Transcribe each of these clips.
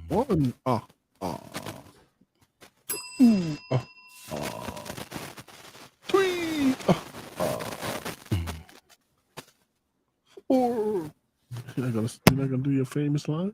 One. Two. Three. Four. You're not gonna do your famous line?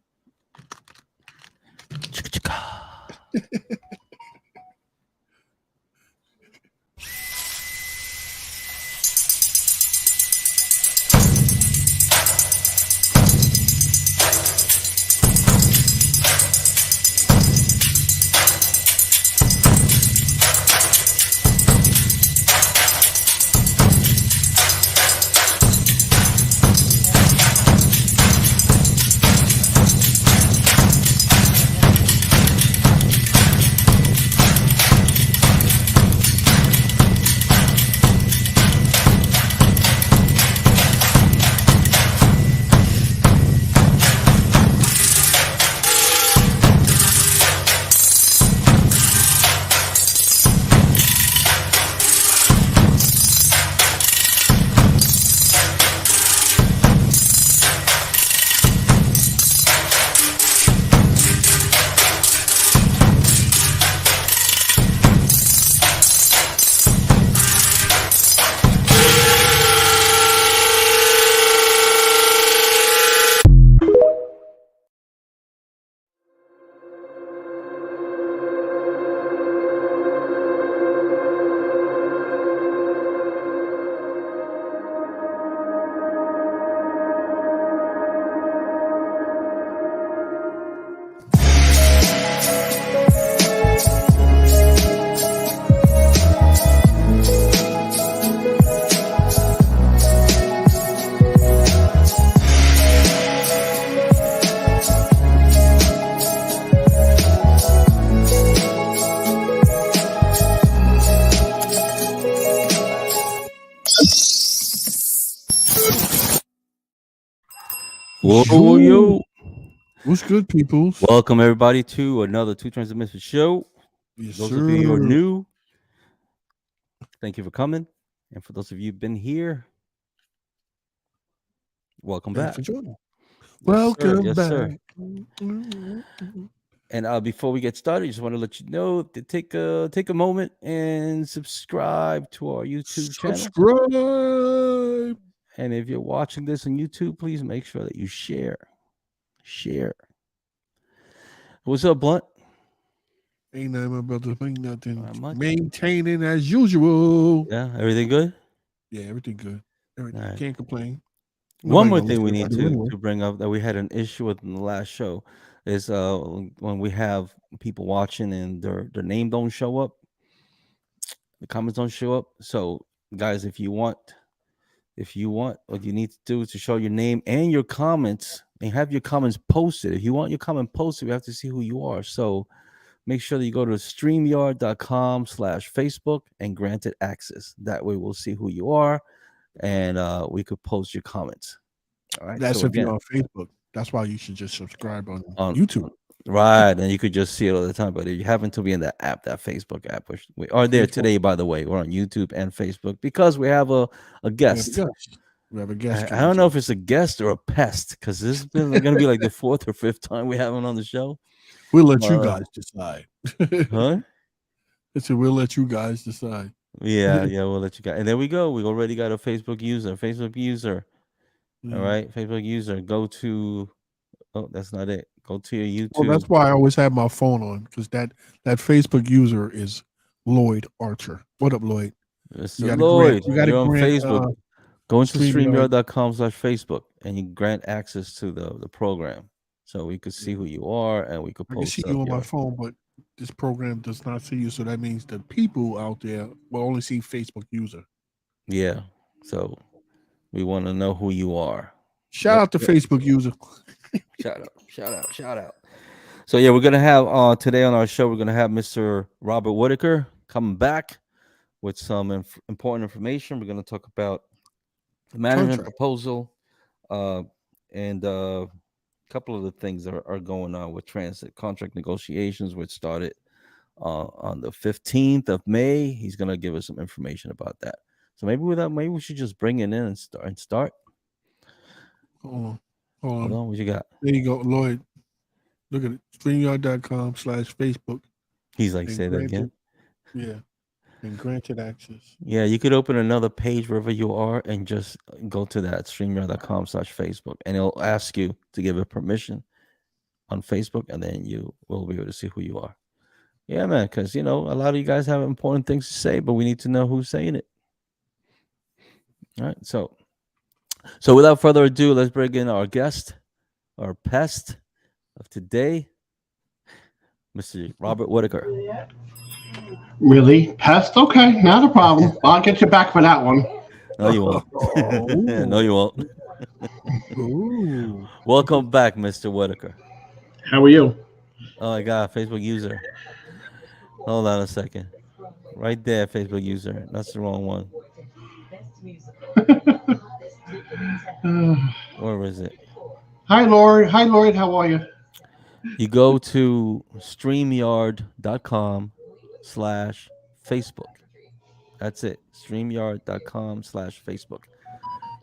Whoa, yo. What's good, peoples? Welcome, everybody, to another Two Turns of Misfit show. Yes, Those sir. of you who are new, thank you for coming. And for those of you who've been here, welcome Thanks back. for joining. Yes, sir. Welcome Yes, back. sir. And before we get started, I just want to let you know to take a moment and subscribe to our YouTube channel. Subscribe. And if you're watching this on YouTube, please make sure that you share. What's up, Blunt? Ain't nothing about to think nothing. Not much. Maintaining as usual. Yeah, everything good? Yeah, everything good. Everything. All right. Can't complain. One Nobody more gonna thing we listen need to it anyway. to bring up that we had an issue with in the last show is when we have people watching and their name don't show up, the comments don't show up. So guys, if you want, what you need to do is to show your name and your comments and have your comments posted. If you want your comment posted, we have to see who you are. So make sure that you go to streamyard.com/Facebook and grant it access. That way we'll see who you are and we could post your comments. All right. That's So if you're again, on Facebook. That's why you should just subscribe on on YouTube. right, and you could just see it all the time. But if you happen to be in that app, that Facebook app, which we are there Facebook. today, by the way, we're on YouTube and Facebook because we have a guest. We have a guest. I don't know if it's a guest or a pest because this is going to be like the fourth or fifth time we have him on the show. We'll let you guys decide. Huh? So we'll let you guys decide. Yeah, we'll let you guys. And there we go. We already got a Facebook user. All right, Facebook user. Go to. Oh, that's not it. Go to your YouTube. Well, that's why I always have my phone on because that Facebook user is Lloyd Archer. What up, Lloyd? Mr. Lloyd, you're on grant, Facebook. Go into StreamYard. streamyard.com/Facebook and you grant access to the program. So we could see who you are and we could I can post see you on my phone, but this program does not see you. So that means the people out there will only see Facebook user. Yeah. So we want to know who you are. Shout out to Facebook user. Shout out. So yeah, we're gonna have today on our show, we're gonna have Mr. Robert Whittaker coming back with some important information. We're gonna talk about the management proposal and a couple of the things that are going on with transit contract negotiations, which started on the 15th of May. He's gonna give us some information about that. So maybe we should just bring it in and start. Hold on. What you got? There you go, Lloyd. Look at it. StreamYard.com/Facebook He's like, and say that again. granted, yeah, and granted access. Yeah, you could open another page wherever you are and just go to that streamyard.com/Facebook, and it'll ask you to give it permission on Facebook, and then you will be able to see who you are. Yeah, man, because a lot of you guys have important things to say, but we need to know who's saying it. All right, so without further ado, let's bring in our guest, our pest of today, Mr. Robert Whittaker. Really? Pest? Okay, not a problem. I'll get you back for that one. No, you won't. No, you won't. Ooh. Welcome back, Mr. Whittaker. How are you? Oh, I got a Facebook user. Hold on a second. Right there, Facebook user. That's the wrong one. Where is it? Hi, Lord. Hi, Lord. How are you? You go to StreamYard.com/Facebook. That's it. StreamYard.com/Facebook.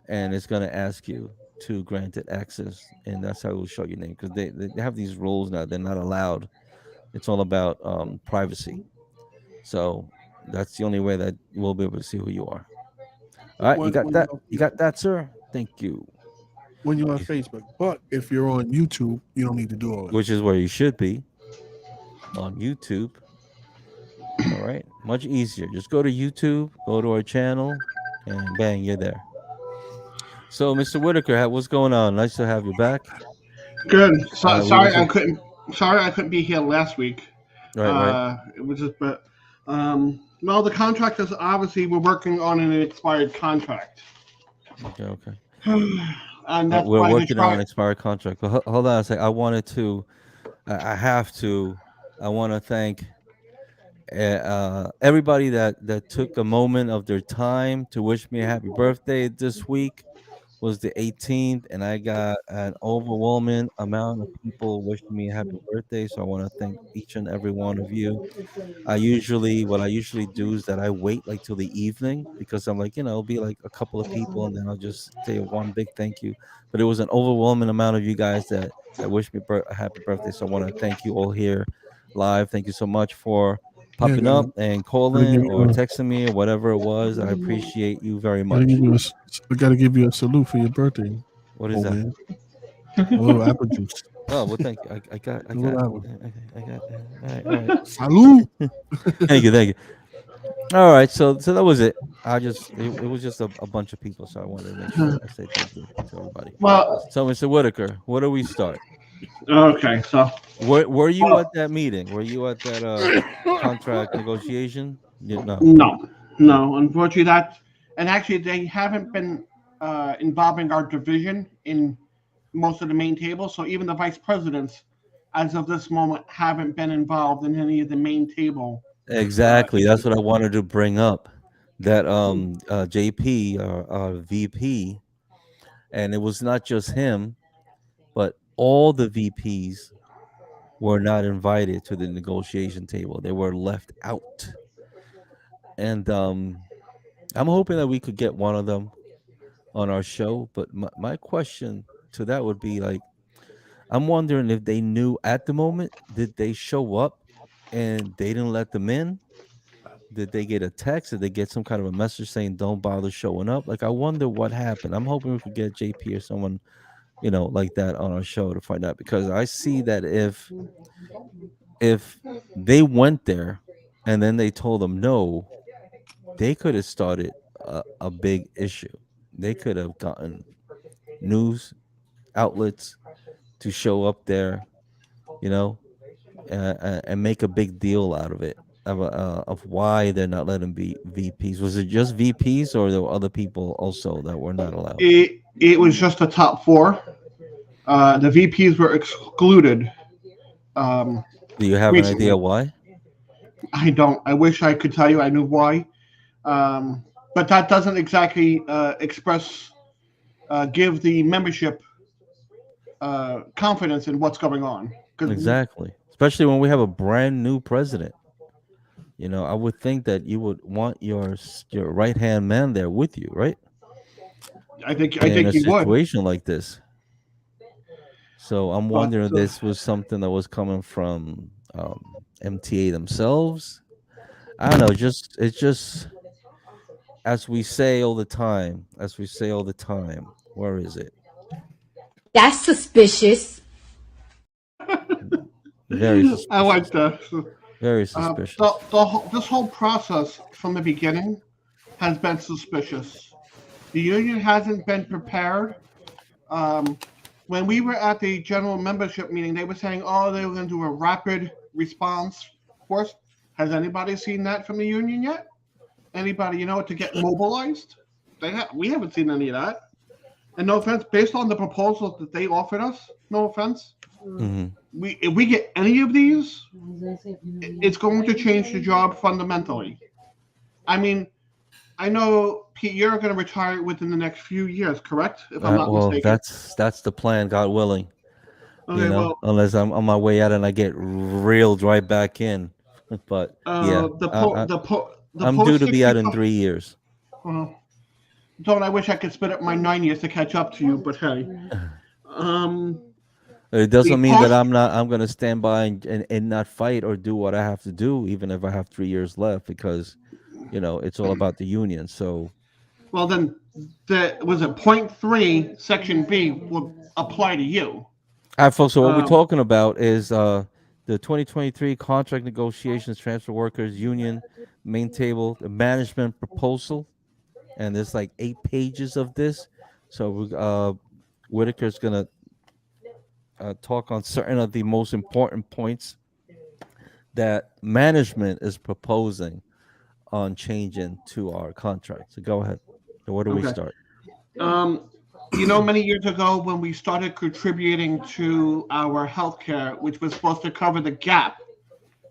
And it's going to ask you to grant it access. And that's how it will show your name. Because they have these rules now. They're not allowed. It's all about privacy. So that's the only way that we'll be able to see who you are. All right. You got that? You got that, sir? Thank you. When you're on Facebook, but if you're on YouTube, you don't need to do all that. Which is where you should be, on YouTube. All right, much easier. Just go to YouTube, go to our channel, and bang, you're there. So, Mr. Whittaker, what's going on? Nice to have you back. Good. We Sorry, was I in- couldn't. Sorry, I couldn't be here last week. Right. It was just, but well, the contract is obviously we're working on an expired contract, Okay. and that's We're why working on an expired contract. But hold on a sec. I want to thank everybody that took a moment of their time to wish me a happy birthday. This week was the 18th, and I got an overwhelming amount of people wishing me a happy birthday. So I want to thank each and every one of you. What I usually do is that I wait like till the evening, because I'm like, it'll be like a couple of people, and then I'll just say one big thank you. But it was an overwhelming amount of you guys that wished me a happy birthday. So I want to thank you all here live. Thank you so much for Yeah, popping up and gotta give calling or you texting me or whatever it was. I appreciate you very gotta much. give you I gotta give you a salute for your birthday, What is old that? man. A little apple juice. Oh well, thank you. I got. A little apple. All right. Salute. Thank you. All right, so that was it. It was just a bunch of people, so I wanted to make sure I say thank you to everybody. Well, So, Mr. Whittaker, where do we start? okay, so Were you at that meeting? Were you at that contract negotiation? No. no. Unfortunately, and actually they haven't been involving our division in most of the main tables. So even the vice presidents, as of this moment, haven't been involved in any of the main table. Exactly. That's what I wanted to bring up. That JP, our VP, and it was not just him, but all the VPs were not invited to the negotiation table. They were left out. And I'm hoping that we could get one of them on our show. But my question to that would be like, I'm wondering if they knew at the moment, did they show up and they didn't let them in? Did they get a text? Did they get some kind of a message saying don't bother showing up? Like, I wonder what happened. I'm hoping we could get JP or someone, like that on our show to find out, because I see that if they went there and then they told them no, they could have started a big issue. They could have gotten news outlets to show up there, and make a big deal out of it, of why they're not letting be VPs. Was it just VPs, or there were other people also that were not allowed? It was just the top four. The VPs were excluded. Do you have recently. an idea why? I don't. I wish I could tell you. I knew why, but that doesn't exactly give the membership confidence in what's going on. Exactly, especially when we have a brand new president. I would think that you would want your right hand man there with you, right? I think In a you would. situation like this. So I'm But wondering if this was something that was coming from MTA themselves. I don't know. It's just as we say all the time. As we say all the time. Where is it? That's suspicious. Very I like suspicious. that. Very suspicious. This whole process from the beginning has been suspicious. The union hasn't been prepared. Um, when we were at the general membership meeting, they were saying, "Oh, they were going to do a rapid response force." Has anybody seen that from the union yet? Anybody, to get mobilized? We haven't seen any of that. And no offense, based on the proposals that they offered us, no offense, Hmm. if we get any of these, it's going to change the job fundamentally. I mean, I know Pete, you're going to retire within the next few years, correct? If I'm not Well, mistaken. that's the plan, God willing. Okay, well, Unless I'm on my way out and I get reeled right back in. But yeah, the I'm due post to be out 65. in 3 years. Uh, don't I wish I could spit up my 9 years to catch up to you, but hey, um, It the doesn't mean that post. I'm gonna stand by and not fight or do what I have to do, even if I have 3 years left, because it's all about the union. So Well, then, was it point three, section B will apply to you. all right, folks. So what we're Um, talking about is the 2023 contract negotiations, transfer workers union main table, the management proposal, and there's like 8 pages of this. So Whitaker's gonna talk on certain of the most important points that management is proposing on changing to our contract. So go ahead. So where do we okay. start? Um, many years ago when we started contributing to our healthcare, which was supposed to cover the gap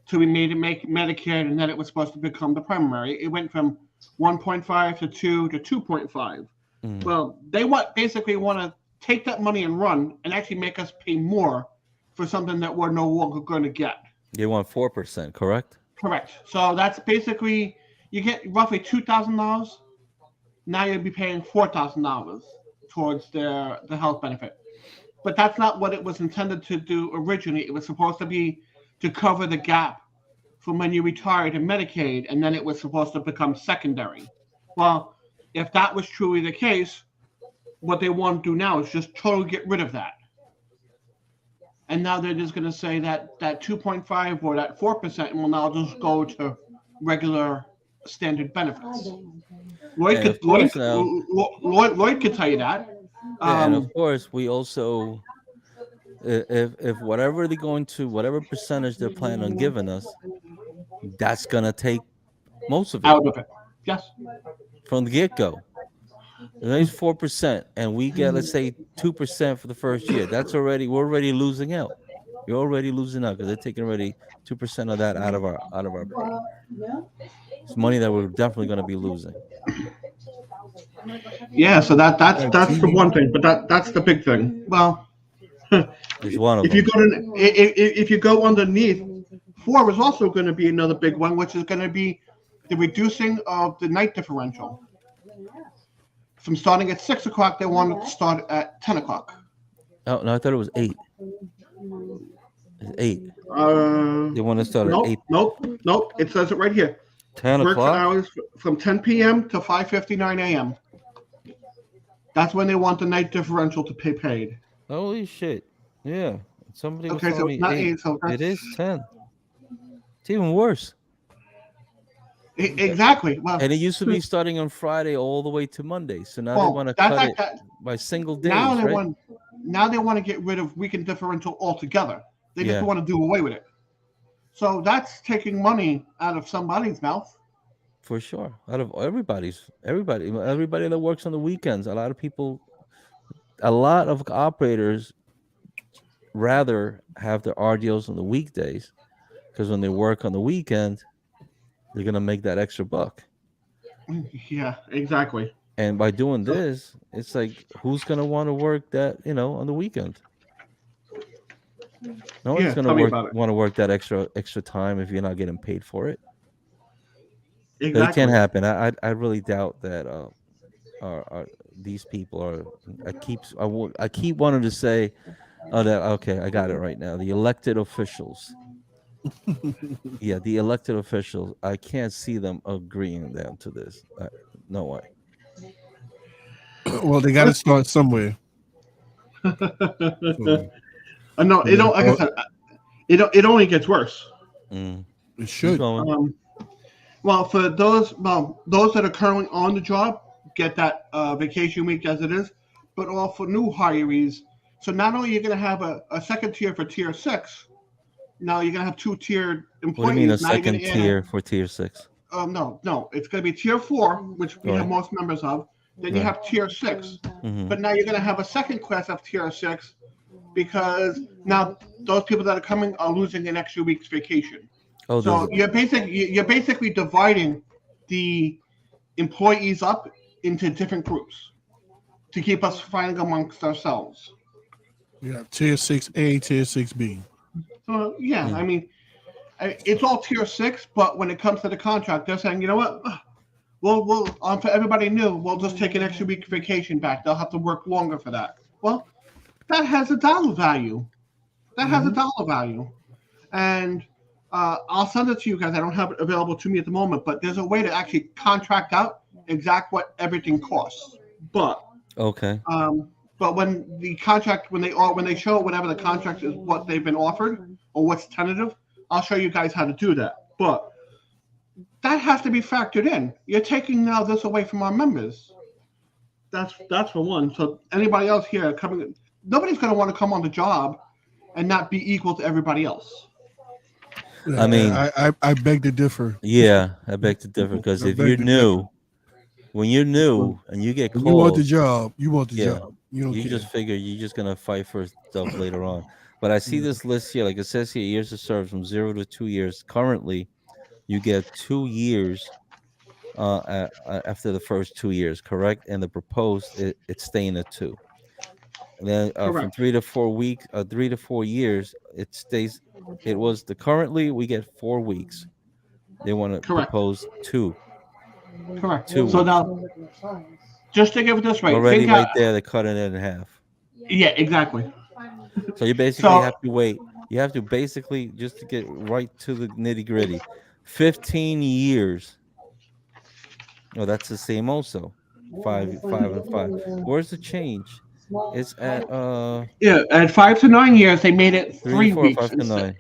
till we made it make Medicare, and then it was supposed to become the primary. It went from 1.5 to 2 to 2.5. Mhm. Well, they basically want to take that money and run and actually make us pay more for something that we're no longer going to get. They want 4%, correct? Correct. So that's basically you get roughly $2,000. Now you'll be paying $4,000 towards the health benefit. But that's not what it was intended to do originally. It was supposed to be to cover the gap from when you retired in Medicaid, and then it was supposed to become secondary. Well, if that was truly the case, what they want to do now is just totally get rid of that. And now they're just going to say that 2.5 or that 4% will now just go to regular standard benefits. Lloyd And of could Lloyd course now, Lloyd could tell you that. yeah, and of Um, course we also if whatever they're going to whatever percentage they're planning on giving us, that's gonna take most of it Out of it. Yes. from the get go. There's 4%, and we get let's say 2% for the first year. We're already losing out. You're already losing out because they're taking already 2% of that out of our pay. It's money that we're definitely going to be losing. Yeah. So That that's the TV. one thing, but that's the big thing. Well, Is one of if you them. go to if you go underneath, four is also going to be another big one, which is going to be the reducing of the night differential. From starting at 6 o'clock, they want to start at 10 o'clock. Oh no, I thought it was 8. It's 8. Uh, They want to start at nope, 8, nope. It says it right here. 10 Work for o'clock. hours from 10 p.m. to 5:59 a.m. That's when they want the night differential to be paid. Holy shit! Yeah, somebody was Okay, telling so it's me not 8. 8, so It that's is 10. It's even worse. exactly. Well, And it used to be starting on Friday all the way to Monday. So now they well, want to that's cut like it that. by single Now days, they right? want to get rid of weekend differential altogether. They just Yeah, want to do away with it. So that's taking money out of somebody's mouth. for sure. Out of everybody that works on the weekends, a lot of operators rather have their RDOs on the weekdays because when they work on the weekend, they're gonna make that extra buck. Yeah, exactly. And by doing So this, it's like who's gonna want to work that on the weekend? No one's yeah, gonna tell me about it. want to work that extra time if you're not getting paid for it. So it can't Exactly. happen. I really doubt that are these people are. I keep wanting to say Oh, that okay. I got it right now. The elected officials. Yeah, the elected officials. I can't see them agreeing them to this. No way. Well, they got to start somewhere. So, No, it don't. Like I said, it only gets worse. Mm. it Keep should. going. Well, for those that are currently on the job, get that vacation week as it is, but all for new hirees. So not only you're going to have a second tier for tier 6, now you're going to have 2-tiered What do you mean a employees. Now you're going second to add tier for tier 6? no, it's going to be tier 4, which we have Right. most members of. Then you Right. have tier 6, Mm-hmm. but now you're going to have a second class of tier 6 because now those people that are coming are losing an extra week's vacation. Oh, So there's you're basically dividing the employees up into different groups to keep us fighting amongst ourselves. You have tier 6A, tier 6B. So yeah, Mm. I mean, it's all tier 6, but when it comes to the contract, they're saying, you know what? We'll for everybody new, we'll just take an extra week vacation back. They'll have to work longer for that. Well, that has a dollar value. And I'll send it to you guys. I don't have it available to me at the moment, but there's a way to actually contract out exact what everything costs. But okay. but when they show whatever the contract is, what they've been offered or what's tentative, I'll show you guys how to do that. But that has to be factored in. You're taking now this away from our members. That's for one. So anybody else here coming, nobody's going to want to come on the job and not be equal to everybody else. I mean, I beg to differ. yeah, I beg to differ because I if beg you're to new, when you're new and you get If you want the called, job, you want the yeah, job. You don't you care. just figure you're just gonna fight for stuff later on. But I see this list here, like it says here, years of service from 0 to 2 years. Currently, you get 2 years after the first 2 years, correct? And the proposed it's staying at 2. And then from Correct. 3 to 4 years, it stays. It was the currently we get 4 weeks. They want to Correct. propose 2 Correct. 2 So weeks. now, just to give it this way, Already think right there, they're cutting it in half. yeah, exactly. So you basically So have to wait. You have to basically just to get right to the nitty gritty. 15 years. Oh, that's the same also. 5 and 5. Where's the change? It's at yeah, at 5 to 9 years, they made it 3 to 3 4, weeks 5 to 9. instead.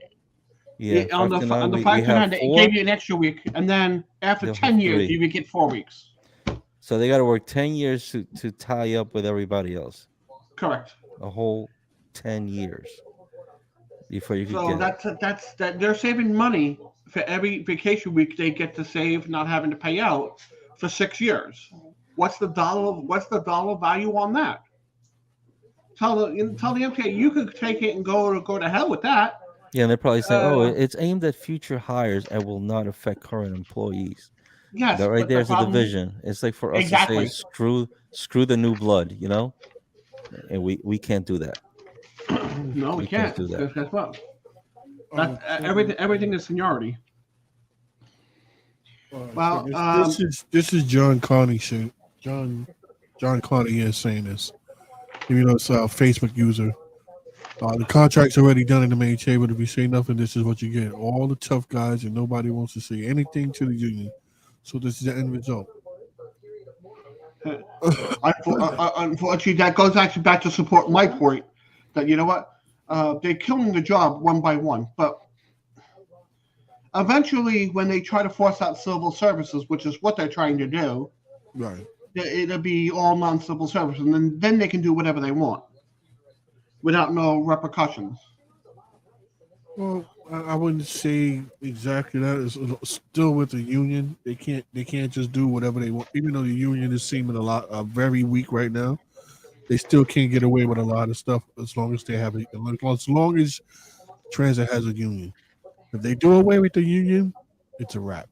Yeah, On 5 to 9. the We 5 to 9, have they 4. gave you an extra week, and then after They'll 10 have years, 3. you would get 4 weeks. So they got to work 10 years to tie up with everybody else. Correct. A whole 10 years before you could So get it. that's that they're saving money for every vacation week they get to save, not having to pay out for 6 years. What's the dollar value on that? Tell the MTA you could take it and go to hell with that. Yeah, and they're probably saying, "Oh, Uh, it's aimed at future hires and will not affect current employees." yes, That right but the there's a problem division. It's like for us to say, exactly. screw the new blood, you know, and we can't do that. No, we We can't can't. do that. Because guess what? Oh, Everything is seniority. Well, this is John Carney shit. John Carney is saying this. Even though it's a Facebook user. The contract's already done in the main table. If you say nothing, this is what you get. All the tough guys, and nobody wants to say anything to the union. So this is the end result. Unfortunately, that goes actually back to support my point that you know what, they're killing the job one by one, but eventually, when they try to force out civil services, which is what they're trying to do, Right. it'll be all non-civil services, and then they can do whatever they want without no repercussions. Well, I wouldn't say exactly that. It's still with the union. They can't just do whatever they want. Even though the union is seeming very weak right now, they still can't get away with a lot of stuff as long as they have as long as transit has a union. If they do away with the union, it's a wrap.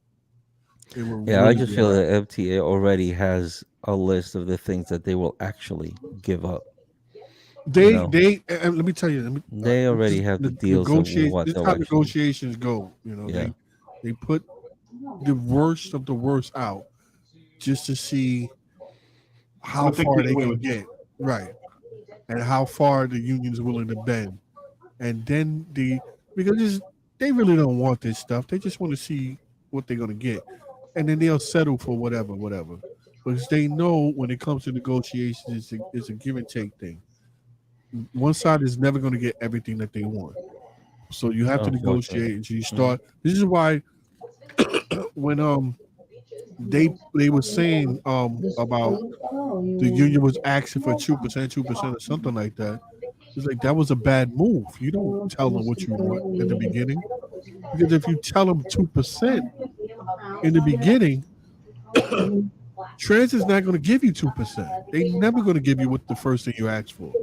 Yeah, I just feel that FTA already has a list of the things that they will actually give up. Let me tell you, they already have the deals of what this they'll how actually. negotiations go. Yeah. They put the worst of the worst out just to see how What they far can they win. can get. Right. and how far the union's willing to bend. And then because they really don't want this stuff. They just want to see what they're gonna get, and then they'll settle for whatever. Because they know when it comes to negotiations, it's a give and take thing. One side is never going to get everything that they want, so you have to Unfortunately. negotiate. And so you start. This is why when they were saying about the union was asking for 2%, or something like that. It's like that was a bad move. You don't tell them what you want at the beginning, because if you tell them 2% in the beginning, Transit's not going to give you 2%. They're never going to give you what the first thing you asked for.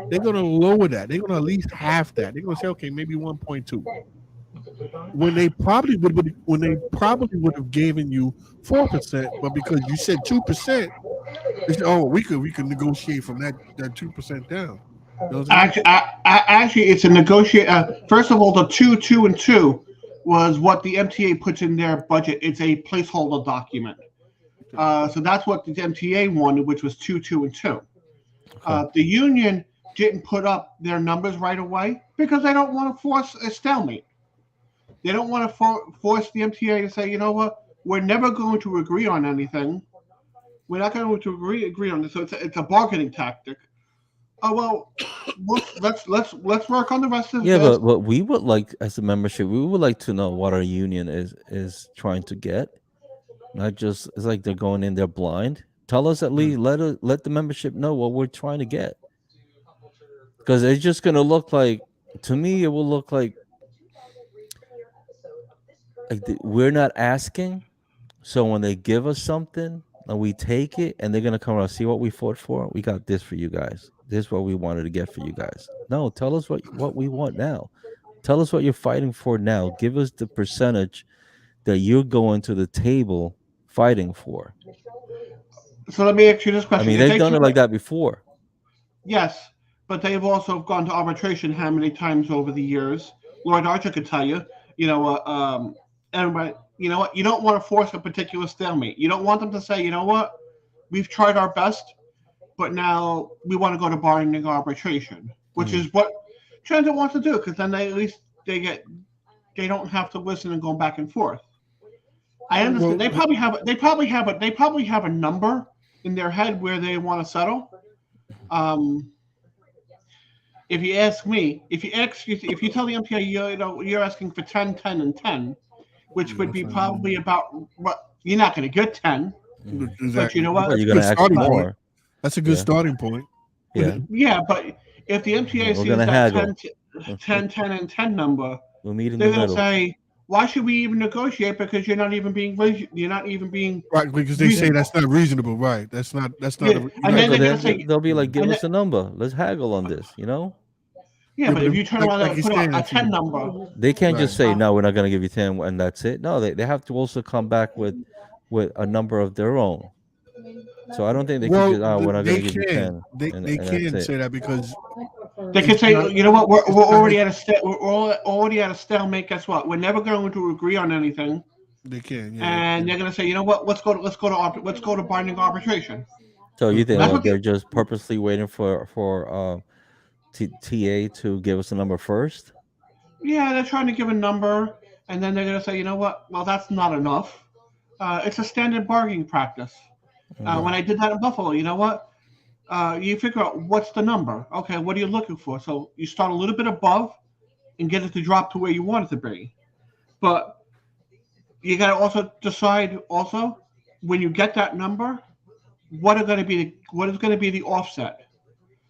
They're going to lower that. They're going to at least half that. They're going to say, okay, maybe 1.2. When they probably would have given you 4%, but because you said 2%, they said, oh, we could negotiate from that 2% down. You know what I'm saying? Actually, it's a negotiate. First of all, the 2, 2, and 2 was what the MTA puts in their budget. It's a placeholder document. So that's what the MTA wanted, which was 2, 2, and 2. The union didn't put up their numbers right away because they don't want to force a stalemate. They don't want to force the MTA to say, you know what, we're never going to agree on anything. We're not going to agree on this. So it's a bargaining tactic. Oh well, let's work on the rest of Yeah, this. but we would like, as a membership, we would like to know what our union is trying to get. Not just it's like they're going in there blind. Tell us at least, let the membership know what we're trying to get. Because it's just gonna look like, to me, it will look like we're not asking. So when they give us something and we take it, and they're gonna come around, see what we fought for. We got this for you guys. This is what we wanted to get for you guys. No, tell us what we want now. Tell us what you're fighting for now. Give us the percentage that you're going to the table fighting for. So let me ask you this I question: mean, If they've they done turn it like that before. yes, but they've also gone to arbitration how many times over the years? Lord Archer could tell you. You know, everybody. You know what? You don't want to force a particular stalemate. You don't want them to say, you know what, we've tried our best, but now we want to go to bargaining arbitration, which is what Transit wants to do, because then they at least they don't have to listen and go back and forth. I understand. Well, They probably have a number in their head where they want to settle. Um, if you ask me, if you tell the MPA, you're asking for 10, 10, and 10, which yeah, would that's be not probably about what you're not going to get 10, but you exactly. know But what? Well, that's you're a gonna good ask starting But point. more. That's a good Yeah, starting point. yeah. yeah, but if the MTA We're gonna sees that haggle. 10, 10, and 10 number, We'll meet in the they're going to middle. say, why should we even negotiate? Because you're not even being Right, because they say reasonable. that's not reasonable. Right, that's not Yeah, a. You're and Yeah, not. then but they're going to then say, they'll be like, give and us a number. Let's haggle on this. yeah, Yeah, but but if you turn around like and you're put saying, a if 10 you number, They can't just right, say no, we're not gonna give you 10 and that's it. No, they have to also come back with a number of their own. So I don't think they could well, just, oh, we're not they gonna give you can 10 they and that's can it. say that because they it's could say, not you know what, it's not we're already at a stalemate. Guess what? We're never going to agree on anything, they can yeah they and can. they're going to say, you know what? Let's go to binding arbitration. So you think That's Right. what. they're just purposely waiting for TA to give us a number first? Yeah, they're trying to give a number, and then they're going to say, you know what? Well, that's not enough. It's a standard bargaining practice. When Okay. I did that in Buffalo, you know what? You figure out what's the number. Okay, what are you looking for? So you start a little bit above and get it to drop to where you want it to be. But you got to also decide also when you get that number, what is going to be the offset?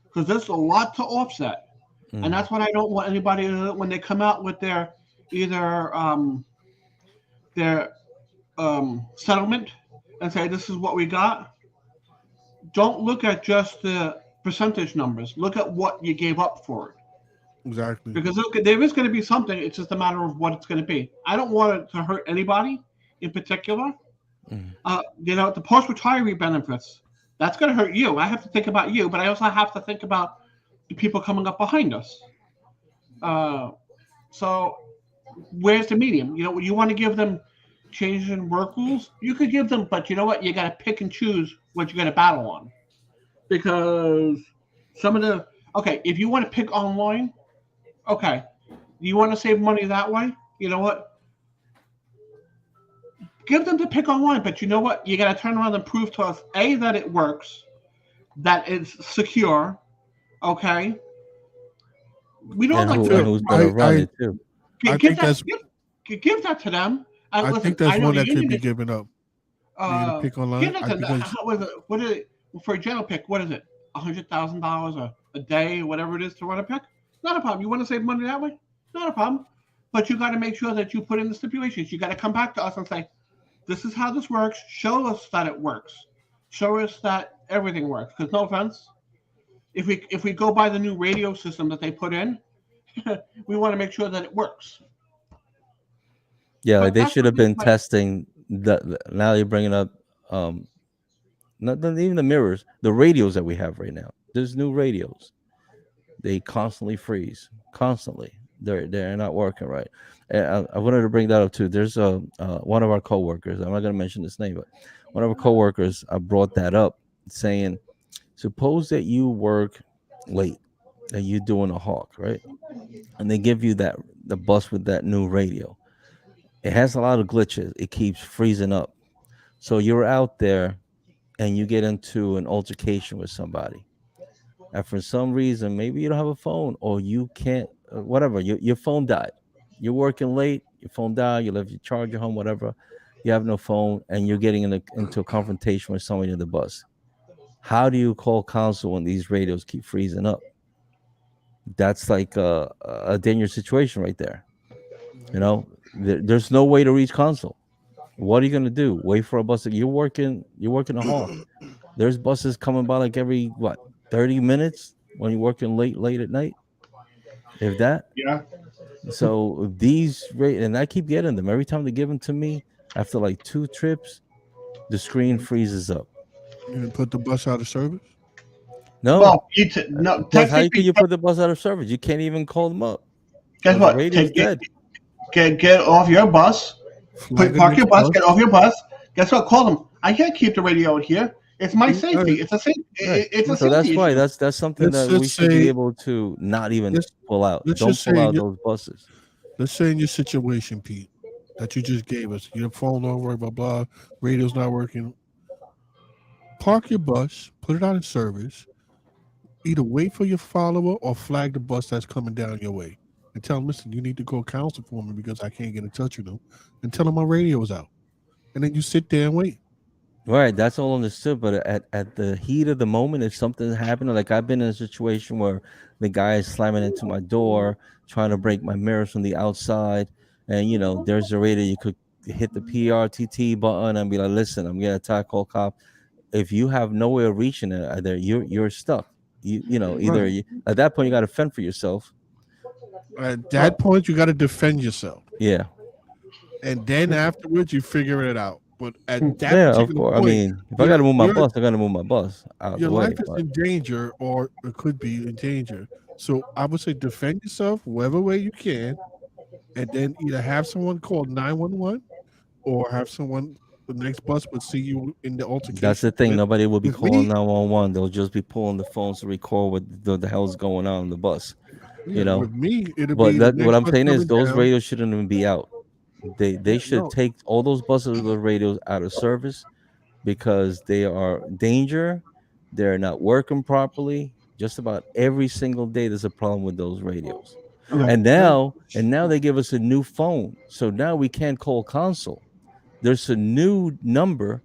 Because there's a lot to offset, and Mm. that's what I don't want anybody when they come out with their either their settlement and say this is what we got. Don't look at just the percentage numbers. Look at what you gave up for it. Exactly. Because there is going to be something. It's just a matter of what it's going to be. I don't want it to hurt anybody in particular. Mm. The post retiree benefits, that's going to hurt you. I have to think about you, but I also have to think about the people coming up behind us. Uh, so where's the medium? You want to give them changes in work rules. You could give them, but you know what? You got to pick and choose what you're going to battle on because Some of the okay, if you want to pick online, okay, you want to save money that way. You know what? Give them to pick online, but you know what? You got to turn around and prove to us a that it works, that it's secure. Okay, we don't And like who to and Feel who's gonna I run I it too? I give think that that's give that to them. And I think listen, that's I know one the that could union be is given up. You to pick give online. that I to them. because How was it? What is it for a general pick? What is it? $100,000 a day, or whatever it is to run a pick. Not a problem. You want to save money that way? Not a problem. But you got to make sure that you put in the stipulations. You got to come back to us and say, this is how this works. Show us that it works. Show us that everything works. Because no offense, if we go by the new radio system that they put in, we want to make sure that it works. Yeah, like But they that's should what have it is. been testing now you're bringing up um not even the mirrors, the radios that we have right now. There's new radios. They constantly freeze, constantly. They're not working right. And I wanted to bring that up too. There's a one of our coworkers. I'm not going to mention his name, but one of our coworkers, I brought that up, saying, suppose that you work late and you're doing a hawk, right? And they give you that the bus with that new radio. It has a lot of glitches. It keeps freezing up. So you're out there and you get into an altercation with somebody, and for some reason maybe you don't have a phone or you can't whatever your phone died, you're working late, your phone died, you left your charger home, whatever, you have no phone and you're getting into a confrontation with somebody in the bus. How do you call counsel when these radios keep freezing up? That's like a dangerous situation right there. You know, there's no way to reach console. What are you going to do? Wait for a bus? You're working a hawk. There's buses coming by like every what, 30 minutes when you're working late at night, if that. Yeah. So these rate, and I keep getting them every time they give them to me. After like 2 trips, the screen freezes up. you can put the bus out of service. No, Well, no. plus how can Technically, you put the bus out of service? You can't even call them up guess because the what? radio's dead. Get off your bus. Flag the Park your next bus. bus. Get off your bus. Guess what? Call them. I can't keep the radio out here. It's my All safety. right. It's a safety. Right. It's a So that's safety why issue. that's something Let's that we just should be say able to not even let's pull out. let's Don't just pull say out those buses. let's say in your situation, Pete, that you just gave us. Your phone don't work, blah blah. Radio's not working. Park your bus. Put it out in service. Either wait for your follower or flag the bus that's coming down your way, and tell them, listen, you need to call counsel for me because I can't get in touch with them, and tell them my radio's out. And then you sit there and wait. Right, that's all understood. But at the heat of the moment, if something's happening, like I've been in a situation where the guy is slamming into my door, trying to break my mirrors from the outside, and there's a radio. You could hit the PRTT button and be like, "Listen, I'm getting attacked. Call cop." If you have no way of reaching it, either you're stuck. Either Right. at that point you got to fend for yourself. At that point, you got to defend yourself, Yeah, and then afterwards, you figure it out. But at that yeah, of particular course. I point, mean, if I got your to move my your bus, I got to move my bus out your the way. life is But in danger, or it could be in danger. So I would say defend yourself whatever way you can, and then either have someone call 911 or have someone the next bus would see you in the that's the altercation. thing. Nobody will be With calling me, 911. They'll just be pulling the phones to record what the hell's going on the bus. yeah, You know. with me, it'll But be the what next I'm bus saying is coming those down. radios shouldn't even be out. They Yeah, should no, take all those buses with those radios out of service because they are danger. They're not working properly. Just about every single day, there's a problem with those radios. Okay. And I, now they give us a new phone, so now we can't call console. There's a new number.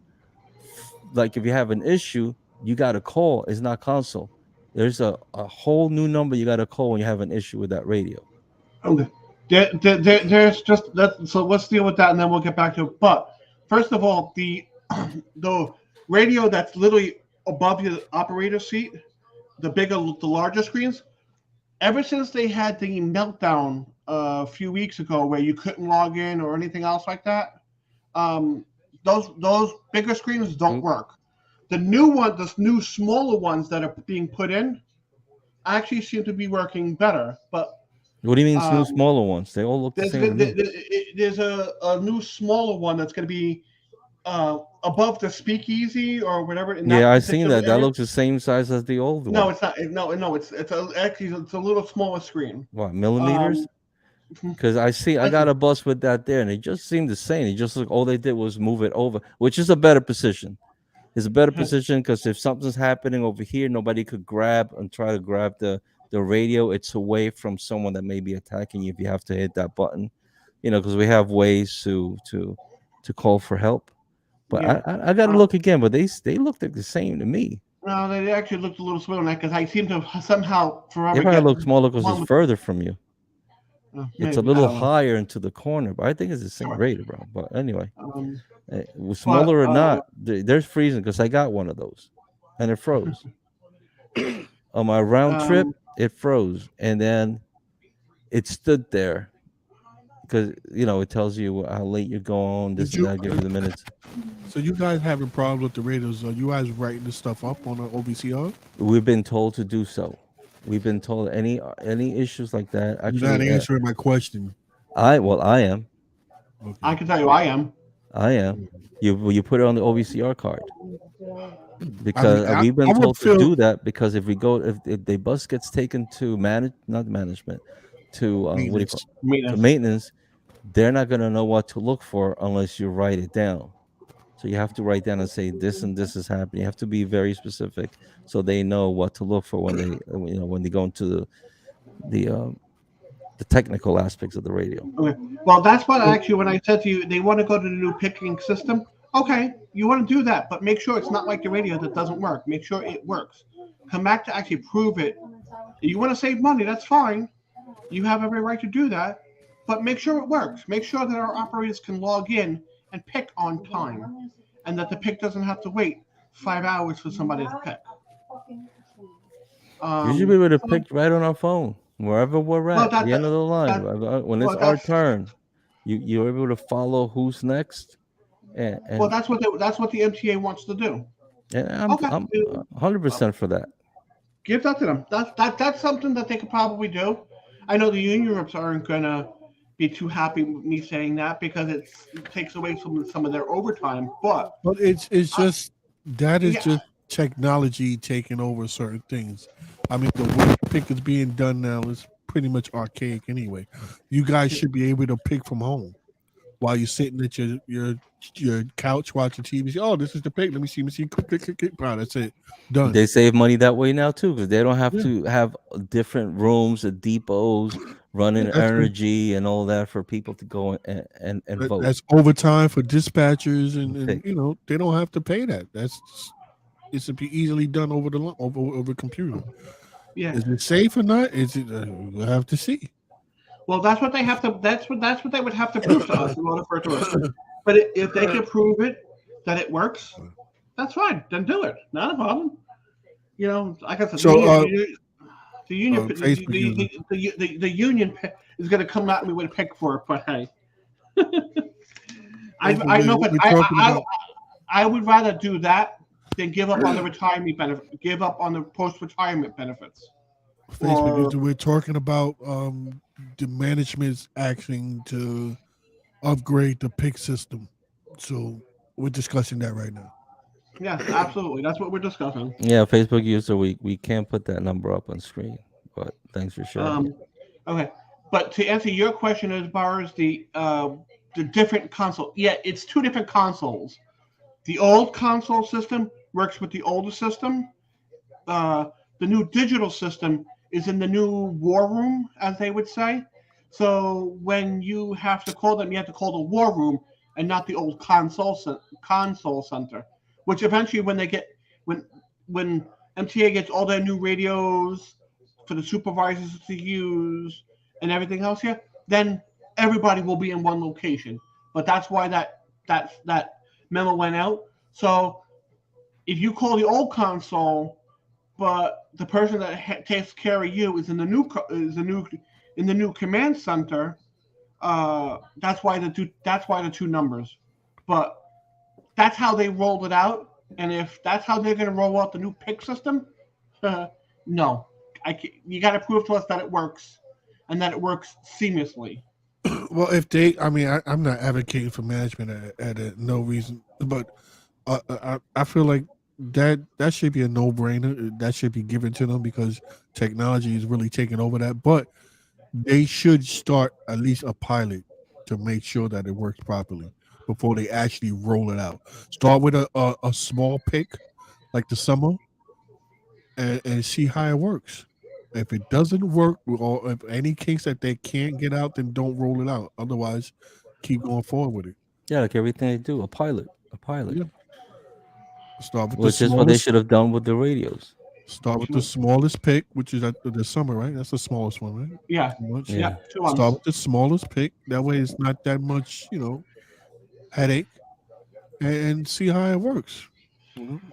Like if you have an issue, you got to call. It's not console. There's a whole new number you got to call when you have an issue with that radio. Okay. There's just that. So let's deal with that, and then we'll get back to it. But first of all, the radio that's literally above your operator seat, the larger screens. Ever since they had the meltdown a few weeks ago, where you couldn't log in or anything else like that, um, those bigger screens don't Oop. work. The new smaller ones that are being put in, actually seem to be working better. But What do you mean, new um, smaller ones? They all look the there's same to me. there's a new smaller one that's going to be above the speakeasy or whatever in Yeah, that I seen particular that. That area. looks the same size as the old No, one. it's not. No, actually it's a little smaller screen. What, millimeters? Um, Because I got listen, a bus with that there, and it just seemed the same. It just like all they did was move it over, which is a better position. It's a better position because if something's happening over here, nobody could grab and try to grab the radio. It's away from someone that may be attacking you if you have to hit that button, because we have ways to call for help. But yeah. I got to look again. But they looked like the same to me. No, they actually looked a little smaller than that because I seem to somehow It forever probably get looks smaller because it's one with further from you. It's a maybe I little don't know. higher into the corner, but I think it's the same Sure. rating, bro. But anyway. Um, but Smaller or not, there's freezing because I got one of those, and it froze on my round trip. um, It froze, and then it stood there because it tells you how late you're going, this Did and you? that, give you the minutes. So you guys having problems with the radios? Are you guys writing this stuff up on the OVCR? We've been told to do so. We've been told any issues like that. You're not Actually, answering my question. I am. Okay. I can tell you I am. I am. You put it on the OVCR card. I mean, Because we've been I would told to feel. do that because if the bus gets taken to not management to what do you call Maintenance. to Maintenance. maintenance, they're not going to know what to look for unless you write it down. So you have to write down and say this and this is happening. You have to be very specific so they know what to look for when they when they go into the um, the technical aspects of the radio. Okay. Well, that's what actually when I said to you they want to go to the new picking system. Okay, you want to do that, but make sure it's not like the radio that doesn't work. Make sure it works. Come back to actually prove it. You want to save money, that's fine. You have every right to do that, but make sure it works. Make sure that our operators can log in and pick on time, and that the pick doesn't have to wait 5 hours for somebody to pick. You should be able to So, pick right on our phone wherever we're well, at the end of the line. that When it's well our that's turn, you're able to follow who's next, and well and, that's what the MTA wants to do. and Okay, I'm 100% for that. give that to them. That's something that they could probably do. I know the union reps aren't gonna be too happy with me saying that because it takes away some of their overtime. But But it's just that is yeah, just technology taking over certain things. I mean, the way pick is being done now is pretty much archaic anyway. You guys should be able to pick from home while you're sitting at your couch watching TV. Say, oh, this is the pick. Let me see. Let me see. Click, click, click, click. Wow, that's it. Done. They save money that way now too because they don't have Yeah, to have different rooms at depots yeah, running energy and all that for people to go and vote that's overtime for dispatchers, and, and and pick. you know they don't have to pay that. It's to be easily done over over computer. yeah. Is it safe or not? Is it? We'll have to see. Well, that's what they have to. That's what they would have to prove to us in order for it to work. But if they can prove it that it works, that's fine. Then do it. Not a problem. Like I said, So, the union, Facebook user. the union is going to come at me with a pick for it. But hey, I know, but We're talking about I would rather do that than give up on the retirement benefit, give up on the post retirement benefits. Facebook Or user. We're talking about the management's action to upgrade the pick system. So we're discussing that right now. yes, absolutely. That's what we're discussing. Yeah, Facebook user, we can't put that number up on screen, but thanks for sharing it. Um, okay, but to answer your question as far as the different console, yeah, it's two different consoles. The old console system works with the older system. Uh, the new digital system is in the new war room, as they would say. So when you have to call them, you have to call the war room and not the old console center. Which eventually, when when MTA gets all their new radios for the supervisors to use and everything else here, then everybody will be in one location. But that's why that memo went out. So if you call the old console, but the person that takes care of you is in the new command center, that's why the two numbers. But that's how they rolled it out. And if that's how they're going to roll out the new pick system, no, you got to prove to us that it works and that it works seamlessly. Well, if they, I mean, I'm not advocating for management no reason, but I feel like that should be a no brainer. That should be given to them because technology is really taking over that. But they should start at least a pilot to make sure that it works properly before they actually roll it out. Start with a small pick like the summer and see how it works. If it doesn't work, or if any case that they can't get out, then don't roll it out. Otherwise, keep going forward with it. Yeah, like everything they do, a pilot, Yeah. Start with the which is what they smallest. should have done with the radios. Start with the smallest pick, which is at the summer, right? That's the smallest one, right? Yeah, 2 months. Yeah, yeah, 2 months. Start with the smallest pick. That way, it's not that much, headache, and see how it works.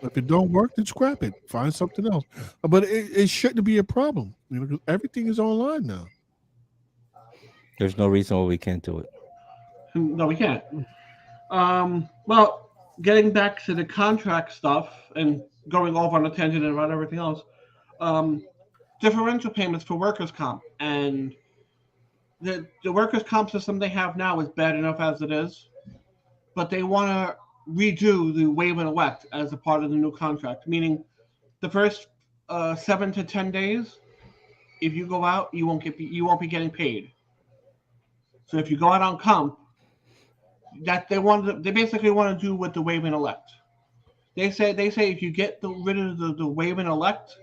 If it don't work, then scrap it. Find something else. But it shouldn't be a problem, 'cause everything is online now. there's no reason why we can't do it. No, we can't. Well, getting back to the contract stuff and going off on a tangent about everything else, um, differential payments for workers' comp and the workers' comp system they have now is bad enough as it is, but they want to redo the waive and elect as a part of the new contract, meaning the first 7 to 10 days, if you go out, you won't be getting paid. So if you go out on comp, that they basically want to do with the waive and elect. They say if you get rid of the waive and elect,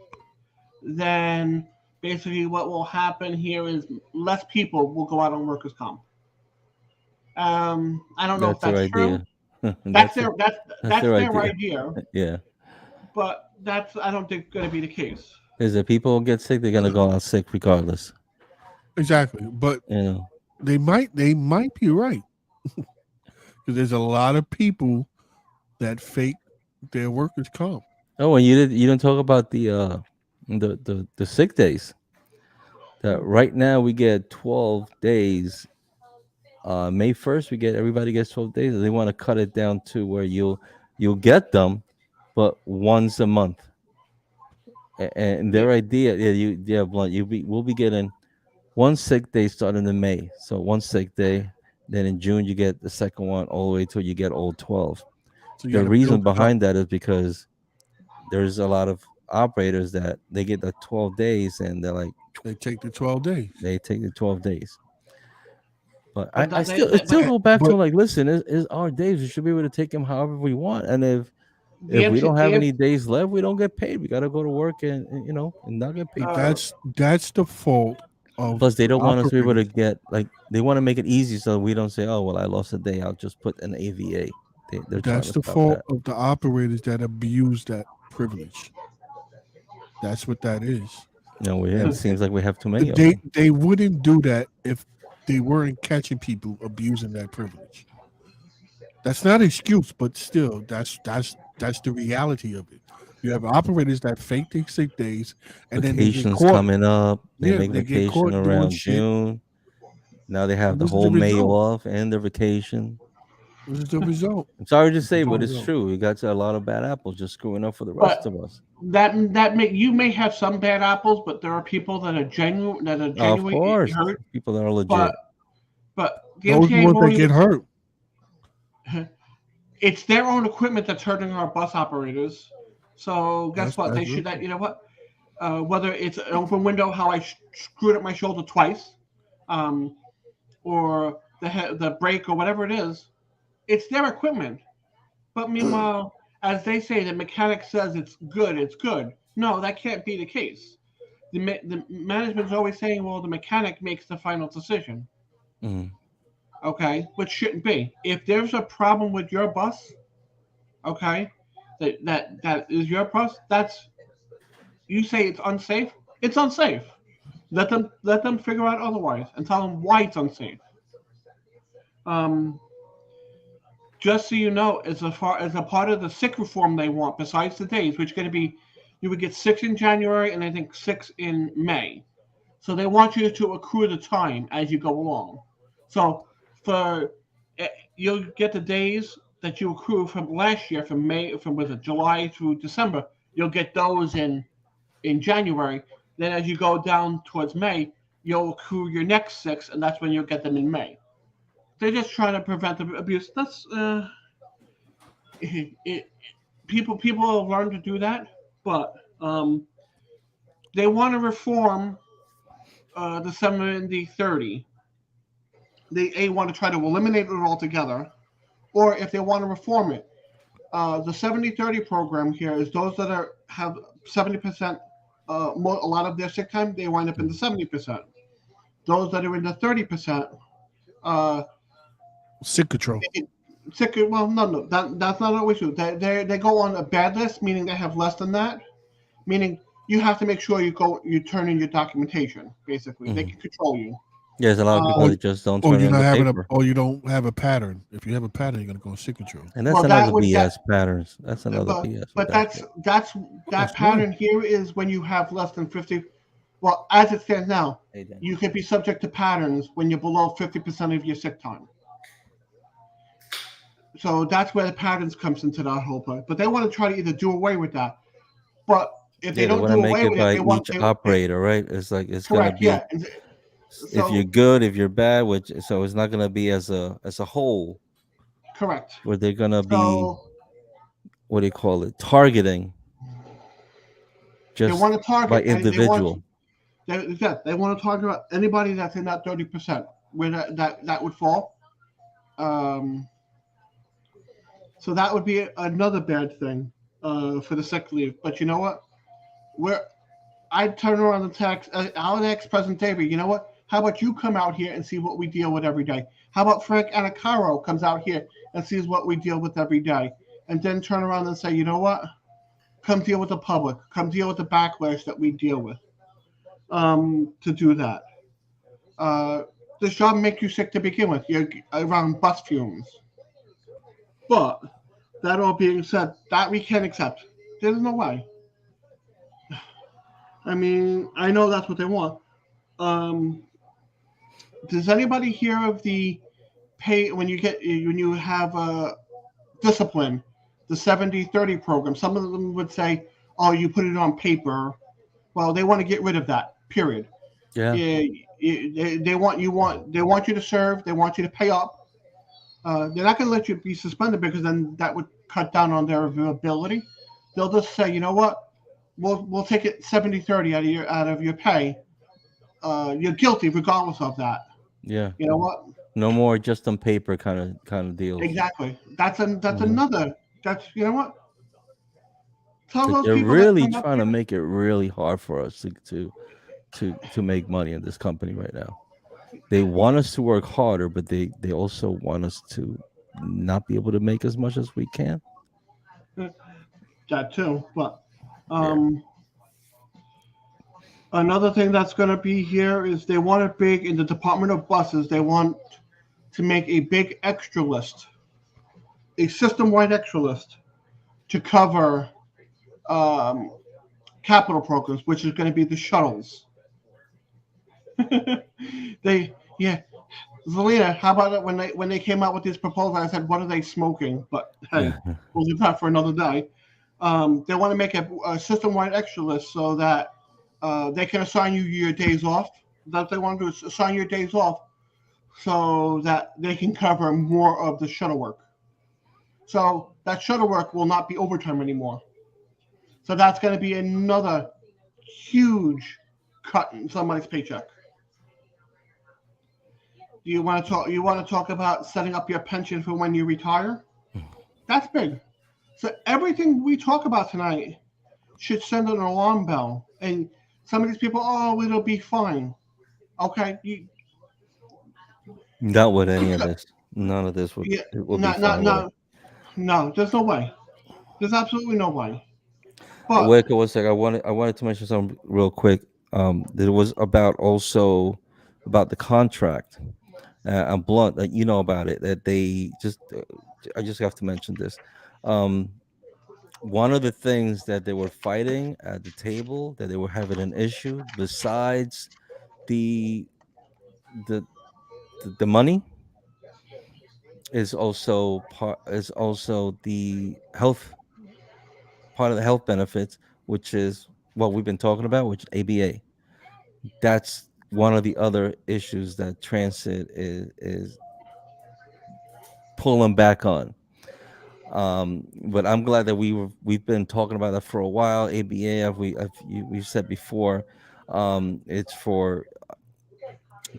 then basically what will happen here is less people will go out on workers' comp. I don't know if That's their that's true. idea. That's That's it. their that's That's that's their their idea. idea, Yeah. but that's I don't think going to be the case. Is if people get sick, they're gonna go out sick regardless. Exactly. But You know. they might be right because there's a lot of people that fake their workers' comp. Oh, and you didn't talk about the sick days. That right now we get 12 days. May 1st, everybody gets 12 days. They want to cut it down to where you'll get them, but once a month. And Yeah, their idea, Blunt, we'll be getting one sick day starting in May. So one sick day, then in June you get the second one all the way till you get all 12. So you got The to build reason it up. behind that is because there's a lot of operators that they get the 12 days and they're like They take the 12 days. they take the 12 days. But but I that, still they it still And- go back to But like, listen, it's our days. We should be able to take them however we want. And the if we MC, don't the have M, any days left, we don't get paid. We gotta go to work and not get paid for it. that's the fault of Plus, they the don't want us to be able to operators. get like they want to make it easy so we don't say, oh well, I lost a day. I'll just put an AVA. They're trying That's to the stop fault that. of the operators that abuse that privilege. That's what that is. It And seems like we have too many of they them. they wouldn't do that if they weren't catching people abusing that privilege. That's not an excuse, but still, that's the reality of it. You have operators that fake their sick days, and then they get Vacations caught. coming up. They Yeah, make they get vacation caught doing around shit. June. Now they have And the this is the whole May result. off and their vacation. This is the result. I'm sorry to This is say, the but it's result. true. We got a lot of bad apples just screwing up for the rest but of us. that may you may have some bad apples, but there are people that are Of genuinely course, hurt. people that are legit. But the Those MTA ones that won't get hurt. even. It's their own equipment that's hurting our bus operators. So guess what? That's They should. real. That you know what? Whether it's an open window, how I screwed up my shoulder twice, um, or the brake or whatever it is, it's their equipment. But meanwhile, as they say, the mechanic says it's good. It's good. No, that can't be the case. The management's always saying, well, the mechanic makes the final decision. Mhm. Okay, which shouldn't be. If there's a problem with your bus, okay, that is your bus. That's you say it's unsafe. It's unsafe. Let them figure out otherwise and tell them why it's unsafe. Um, just so you know, as a part of the sick reform they want, besides the days, which are going to be, you would get 6 in January and I think 6 in May. So they want you to accrue the time as you go along. So for you'll get the days that you accrue from last year, from May, from was it July through December. You'll get those in January. Then as you go down towards May, you'll accrue your next 6, and that's when you'll get them in May. They're just trying to prevent the abuse. That's it, people have learned to do that, but they want to reform the 70-30. They want to try to eliminate it altogether, or if they want to reform it, the 70-30 program here is those that have 70%. A lot of their sick time, they wind up in the 70%. Those that are in the 30%, uh, Sick control. sick. Well, no, that's not always true. They go on a bad list, meaning they have less than that. Meaning you have to make sure you turn in your documentation. Basically, they Mhm. can control you. There's a lot of people Or, that just don't or turn you're in not the having paper, or you don't have a pattern. If you have a pattern, you're gonna go sick control. and that's Well, another that would that, BS patterns. That's another but BS with but that shit. that's that That's why. pattern here is when you have less than 50. Well, as it stands now, Hey, Dan. you can be subject to patterns when you're below 50% of your sick time. So that's where the patterns comes into that whole part. But they want to try to either do away with that. But if they Yeah, they don't want to do make away it with it, by they want each operator, right? It's like it's gonna correct, be yeah. And if you're so good, if you're bad, which so it's not gonna be as a whole correct. where they're gonna be So what do you call it targeting they just want to by target and individual. they want to target about anybody that's in that 30% where that would fall. Um, so that would be another bad thing for the sick leave. But you know what? Where I'd turn around and text our next President David. You know what? How about you come out here and see what we deal with every day? How about Frank Anacaro comes out here and sees what we deal with every day, and then turn around and say, you know what? Come deal with the public. Come deal with the backlash that we deal with. To do that, uh, this job make you sick to begin with. You're around bus fumes. But that all being said, that we can't accept. There's no way. I mean, I know that's what they want. Um, does anybody hear of the pay when you have discipline, the 70-30 program? Some of them would say, "Oh, you put it on paper." Well, they want to get rid of that. Period. Yeah, Yeah, they want you to serve. They want you to pay up. They're not going to let you be suspended because then that would cut down on their availability. They'll just say, you know what, we'll take it 70-30 out of your pay. You're guilty regardless of that. yeah. You know what? No more just on paper kind of deals. Exactly. That's Mhm. another. That's you know what? Tell So those they're people that really come up trying here. to make it really hard for us to make money in this company right now. They want us to work harder, but they also want us to not be able to make as much as we can. That too. But Yeah. um, another thing that's going to be here is they want it big in the Department of Buses. They want to make a big extra list, a system-wide extra list to cover um, capital programs, which is going to be the shuttles. they, yeah, Zelina, how about it when they came out with this proposal? I said, what are they smoking? But hey, we'll leave that for another day. They want to make a system-wide extra list so that they can assign you your days off. That they want to do is assign your days off so that they can cover more of the shuttle work. So that shuttle work will not be overtime anymore. So that's going to be another huge cut in somebody's paycheck. Do you want to talk? You want to talk about setting up your pension for when you retire? That's big. So everything we talk about tonight should send an alarm bell. And some of these people, oh, it'll be fine. Okay, Not with any of this. None of this would yeah, it will be not, not, fine with it. not, no. There's no way. There's absolutely no way. But Wait, one sec. I wanted to mention something real quick. It was about also about the contract. I'm blunt that you know about it. That they just I just have to mention this. Um, one of the things that they were fighting at the table that they were having an issue besides the the the money is also the health part of the health benefits, which is what we've been talking about, which ABA. That's one of the other issues that transit is pull them back on. But I'm glad that we've been talking about that for a while. ABA, we've said before, it's for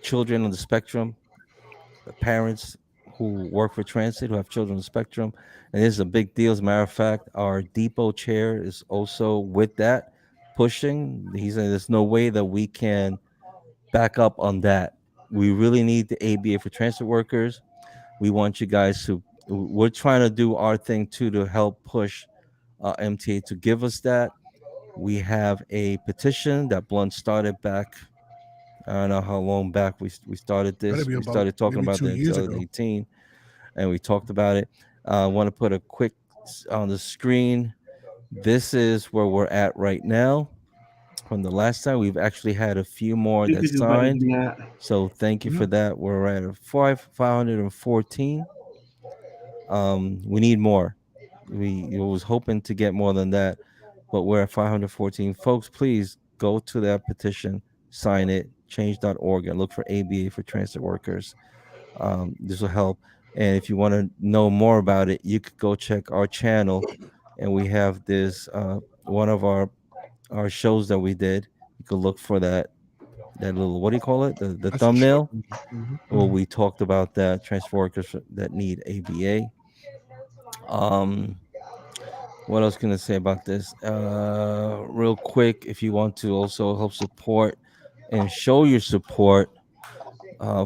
children on the spectrum, the parents who work for transit who have children on the spectrum, and this is a big deal. As a matter of fact, our depot chair is also with that pushing. He said there's no way that we can back up on that. We really need the ABA for transit workers. We want you guys to. We're trying to do our thing too to help push MTA to give us that. We have a petition that Blunt started back. I don't know how long back we started That'd this. be We about started talking maybe about two it in years ago. 2018, and we talked about it. I want to put a quick on the screen. This is where we're at right now. From the last time, we've actually had a few more You that could do better signed. than that. So thank you Yeah. for that. We're at a 514. We need more. We was hoping to get more than that, but we're at 514. Folks, please go to that petition, sign it, change.org, and look for ABA for transit workers. This will help. And if you want to know more about it, you could go check our channel, and we have this one of our shows that we did. You could look for that little, what do you call it, the That's a short thumbnail. movie. Well, we talked about that transit workers that need ABA. Um, what else can I say about this? Real quick, if you want to also help support and show your support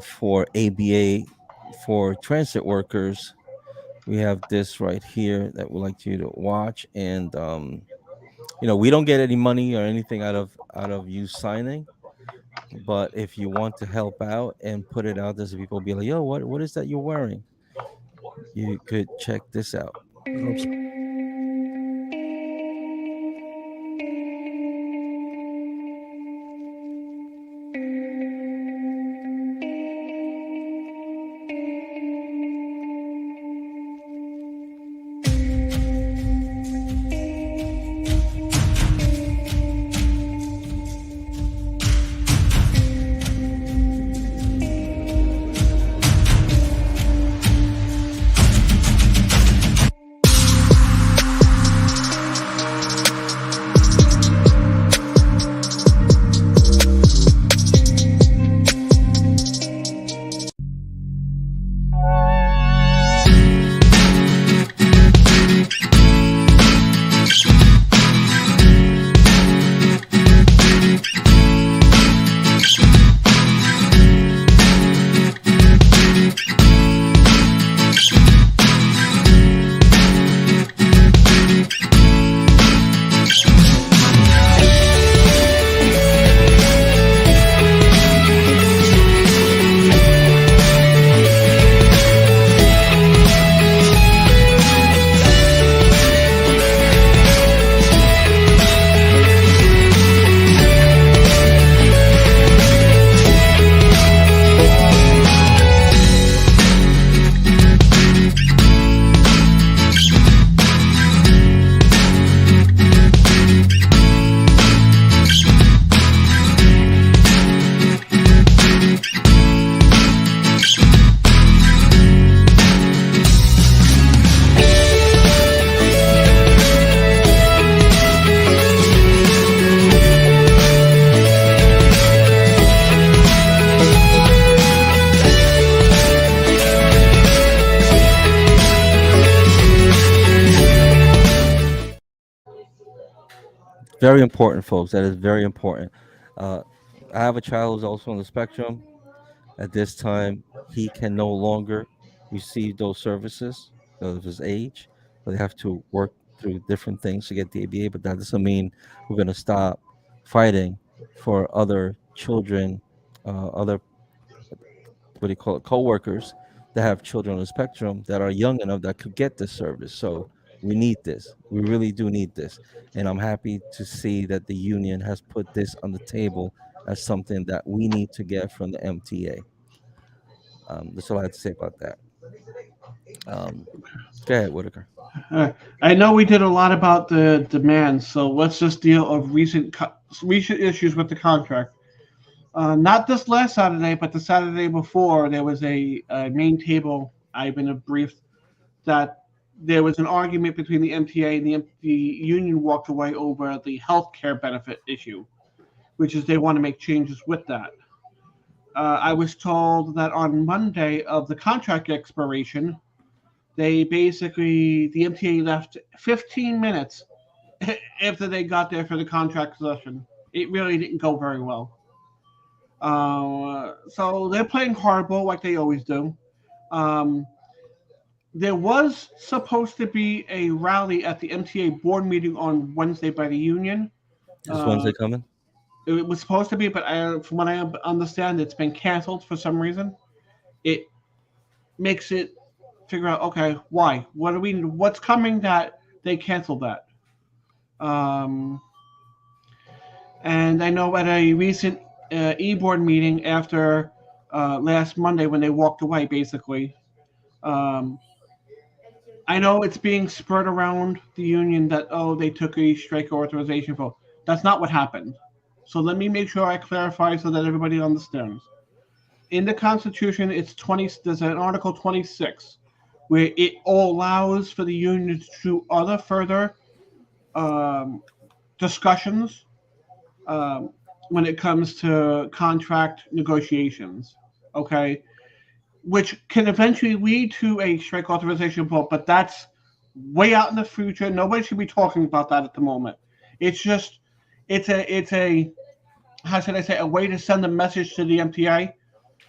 for ABA for transit workers, we have this right here that we'd like you to watch. And we don't get any money or anything out of you signing. But if you want to help out and put it out there so people be like, yo, what is that you're wearing? You could check this out. Oops. Very important, folks. That is very important. Uh, I have a child who's also on the spectrum. At this time, he can no longer receive those services because of his age. So they have to work through different things to get the ABA, but that doesn't mean we're going to stop fighting for other children, other, what do you call it, co-workers that have children on the spectrum that are young enough that could get this service. So we need this. We really do need this. And I'm happy to see that the union has put this on the table as something that we need to get from the MTA. That's all I had to say about that. Um, Go ahead, Whitaker. I know we did a lot about the demands, so let's just deal of recent issues with the contract. Not this last Saturday, but the Saturday before, there was a main table I've been briefed that there was an argument between the MTA and the union walked away over the health care benefit issue, which is they want to make changes with that. I was told that on Monday of the contract expiration, the MTA left 15 minutes after they got there for the contract session. It really didn't go very well. So they're playing hardball like they always do. Um, there was supposed to be a rally at the MTA board meeting on Wednesday by the union. This Uh, Wednesday coming. it was supposed to be, but from what I understand, it's been canceled for some reason. It makes it figure out, okay, why? What's coming that they canceled that? Um, and I know at a recent e-board meeting after last Monday when they walked away, basically, um, I know it's being spread around the union that, oh, they took a strike authorization vote. That's not what happened. So let me make sure I clarify so that everybody understands. In the Constitution, there's an Article 26 where it allows for the union to do other further um, discussions um, when it comes to contract negotiations. Okay, which can eventually lead to a strike authorization vote, but that's way out in the future. Nobody should be talking about that at the moment. It's just it's a how should I say, a way to send a message to the MTA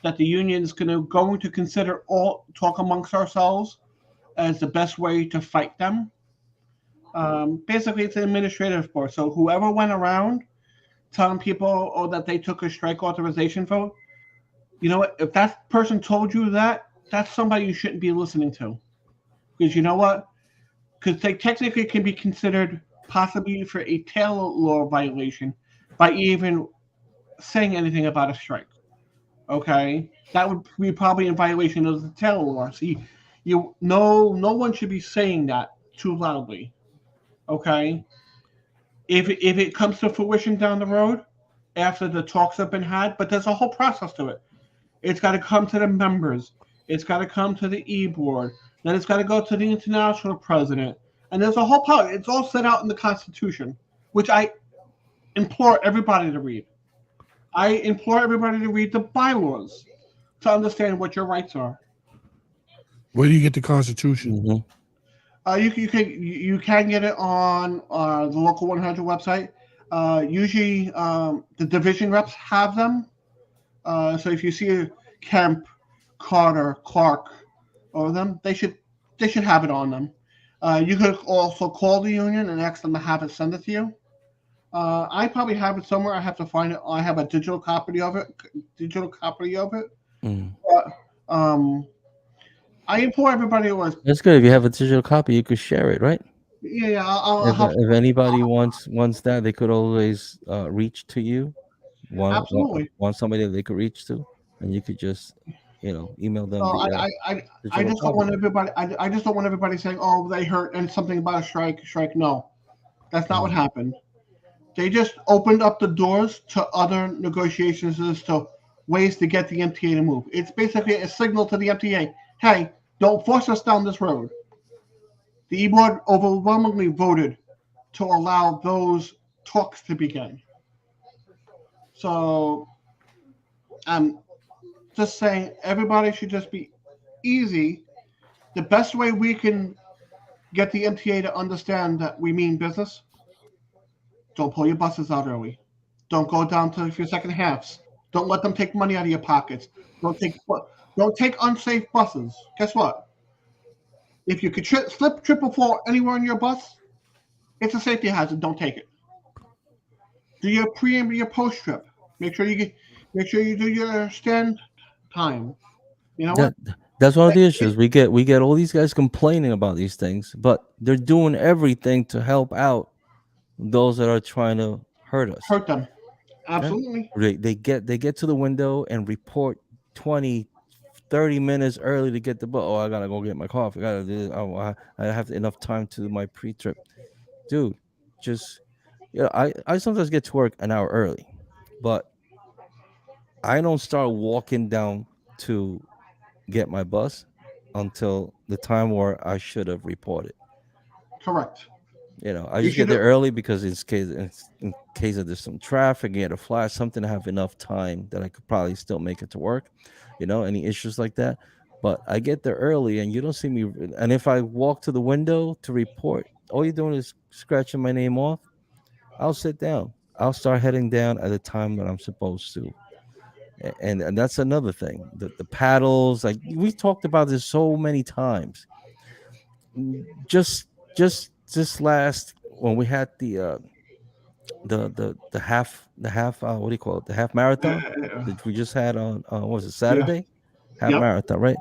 that the union is going to consider all talk amongst ourselves as the best way to fight them. Basically, it's an administrative board. So whoever went around telling people that they took a strike authorization vote, you know what? If that person told you that, that's somebody you shouldn't be listening to. Because you know what? Because they technically can be considered possibly for a tail law violation by even saying anything about a strike. Okay, that would be probably in violation of the tail law. See, no one should be saying that too loudly. Okay, if it comes to fruition down the road after the talks have been had, but there's a whole process to it. It's got to come to the members. It's got to come to the e-board. Then it's got to go to the international president. And there's a whole part. It's all set out in the Constitution, which I implore everybody to read. I implore everybody to read the bylaws to understand what your rights are. Where do you get the Constitution? Mm-hmm. You can get it on the local 100 website. Usually, the division reps have them. So if you see Kemp, Carter, Clark, or them, they should have it on them. You could also call the union and ask them to have it send it to you. I probably have it somewhere. I have to find it. I have a digital copy of it. Digital copy of it. Mm. But, I implore everybody who was. That's good. If you have a digital copy, you could share it, right? Yeah, I'll If have if anybody wants that, they could always reach to you. absolutely. Want somebody that they could reach to, and you could just email them So the I digital just don't copy. want everybody. I just don't want everybody saying, "Oh, they heard and something about a strike." Strike. No, that's not what Mm. happened. They just opened up the doors to other negotiations as to ways to get the MTA to move. It's basically a signal to the MTA, hey, don't force us down this road. The E-Board overwhelmingly voted to allow those talks to begin. So I'm just saying everybody should just be easy. The best way we can get the MTA to understand that we mean business, don't pull your buses out early. Don't go down to your second halves. Don't let them take money out of your pockets. Don't take unsafe buses. Guess what? If you could slip, trip, or fall anywhere on your bus, it's a safety hazard. Don't take it. Do your pre and your post trip. Make sure you do your stand time. You know what? That that's one of the It issues. We get all these guys complaining about these things, but they're doing everything to help out those that are trying to hurt us. hurt them. Okay? Absolutely. They get to the window and report 20, 30 minutes early to get the bus. Oh, I gotta go get my coffee. I gotta do this. Oh, I have enough time to do my pre-trip. Dude, just I sometimes get to work an hour early, but I don't start walking down to get my bus until the time where I should have reported. Correct. I You just get should. there early because in case of there's some traffic, get a flash, something to have enough time that I could probably still make it to work. Any issues like that. But I get there early, and you don't see me. And if I walk to the window to report, all you're doing is scratching my name off. I'll sit down. I'll start heading down at the time that I'm supposed to. And that's another thing. The paddles, like we talked about this so many times. Just last when we had the half what do you call it, the half marathon that we just had on what was it, Yeah. Saturday, half Yep. marathon, right?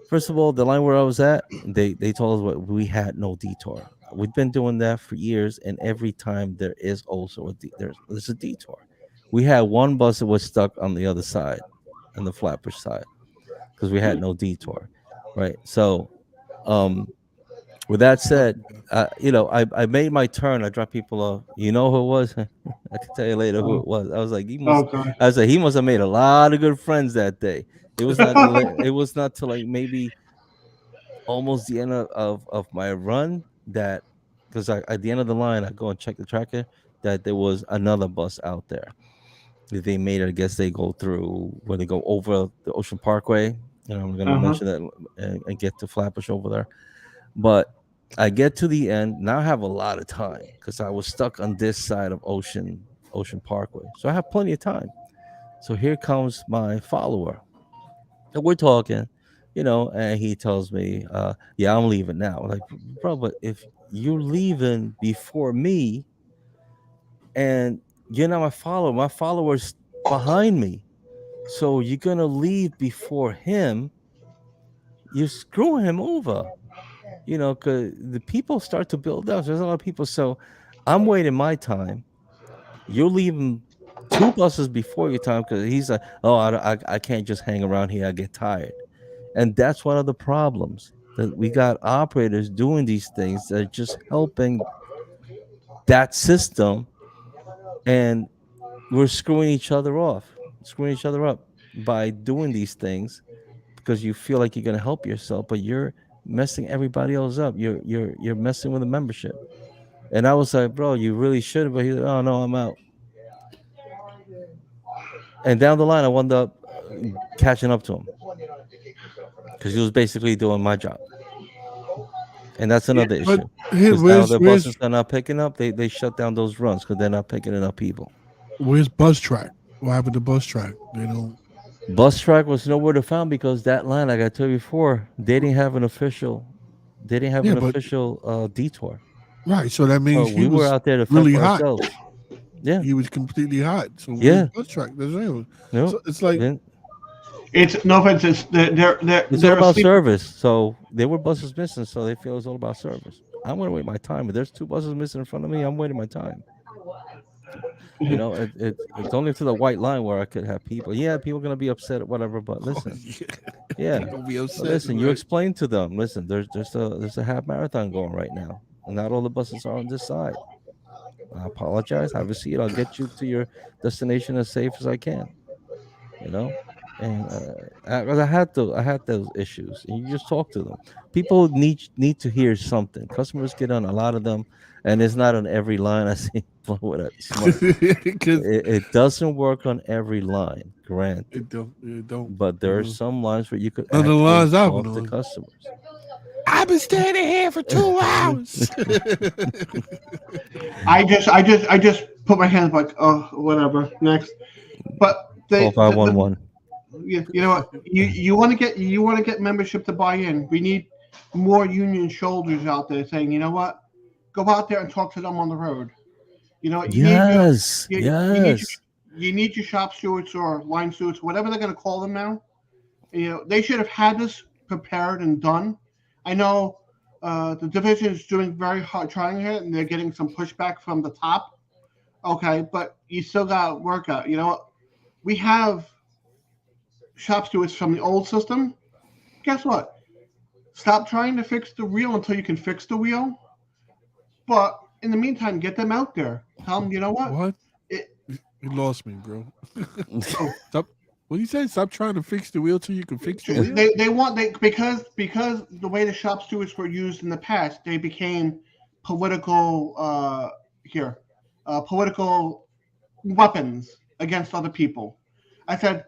First of all, the line where I was at, they told us what we had no detour. We've been doing that for years, and every time there is also there's a detour. We had one bus that was stuck on the other side, on the Flatbush side, because we had no detour, right? So, um, with that said, I made my turn. I dropped people off. You know who it was? I can tell you later who Oh, it was. I was like, okay. he must have made a lot of good friends that day. It was not till like maybe almost the end of my run that, because at the end of the line, I go and check the tracker that there was another bus out there. If they made it, I guess they go through where they go over the Ocean Parkway. I'm going to Uh-huh. mention that and get to Flatbush over there. But I get to the end. Now I have a lot of time because I was stuck on this side of Ocean Parkway. So I have plenty of time. So here comes my follower. And we're talking, and he tells me, yeah, I'm leaving now. I'm like, bro, but if you're leaving before me and you're not my follower's behind me. So you're gonna leave before him, you're screwing him over. Because the people start to build up. There's a lot of people. So I'm waiting my time. You're leaving two buses before your time because he's like, oh, I can't just hang around here. I get tired. And that's one of the problems that we got operators doing these things that are just helping that system. And we're screwing each other off, screwing each other up by doing these things because you feel like you're going to help yourself, but you're messing everybody else up. You're messing with the membership. And I was like, bro, you really should. But he's like, oh no, I'm out. And down the line, I wound up catching up to him because he was basically doing my job. And that's Yeah. another But issue here, because now the where's buses are not picking up. They shut down those runs because they're not picking enough people. where's bus track? What happened to bus track? They don't. Bus track was nowhere to found because that line, like I told you before, they didn't have Yeah, an but official detour. right. So that So means he we were was out there to fend really for hot. ourselves. Yeah, He was completely hot. So where's yeah. bus track? That's real. No, So it's like then It's no offense. It's it's all they're about asleep. service. So there were buses missing, so they feel it's all about service. I'm gonna wait my time. If there's two buses missing in front of me, I'm waiting my time. It's only to the white line where I could have people. Yeah, people are gonna be upset or whatever. But oh, listen, yeah. yeah. They gonna be But upset, listen, you right? explain to them. Listen, there's a half marathon going right now, and not all the buses are on this side. I apologize. Have a seat. I'll get you to your destination as safe as I can. You know, and 'cause I had those issues, and you just talk to them. People need to hear something. Customers get on a lot of them, and it's not on every line. I see with a smart. Because It doesn't work on every line, granted, it don't. but there are Mhm. some lines where you could On the actually lines I've been talk to on, customers. I've been standing here for 2 hours. I just put my hands like, oh, whatever. Next, but Call they the 511. you know what, you want to get membership to buy in. We need more union shoulders out there saying, you know what, go out there and talk to them on the road. You know what, Yes, you need yes. your shop stewards or line stewards, whatever they're going to call them now. They should have had this prepared and done. I know the division is doing very hard trying it, and they're getting some pushback from the top. Okay, but you still got to work out. You know what? We have shop stewards from the old system. Guess what? Stop trying to fix the wheel until you can fix the wheel. But in the meantime, get them out there. Tell them, you know what? What? It, You lost me, bro. oh, Stop. What you say? Stop trying to fix the wheel till you can fix the wheel. Because the way the shop stewards were used in the past, they became political political weapons against other people. I said,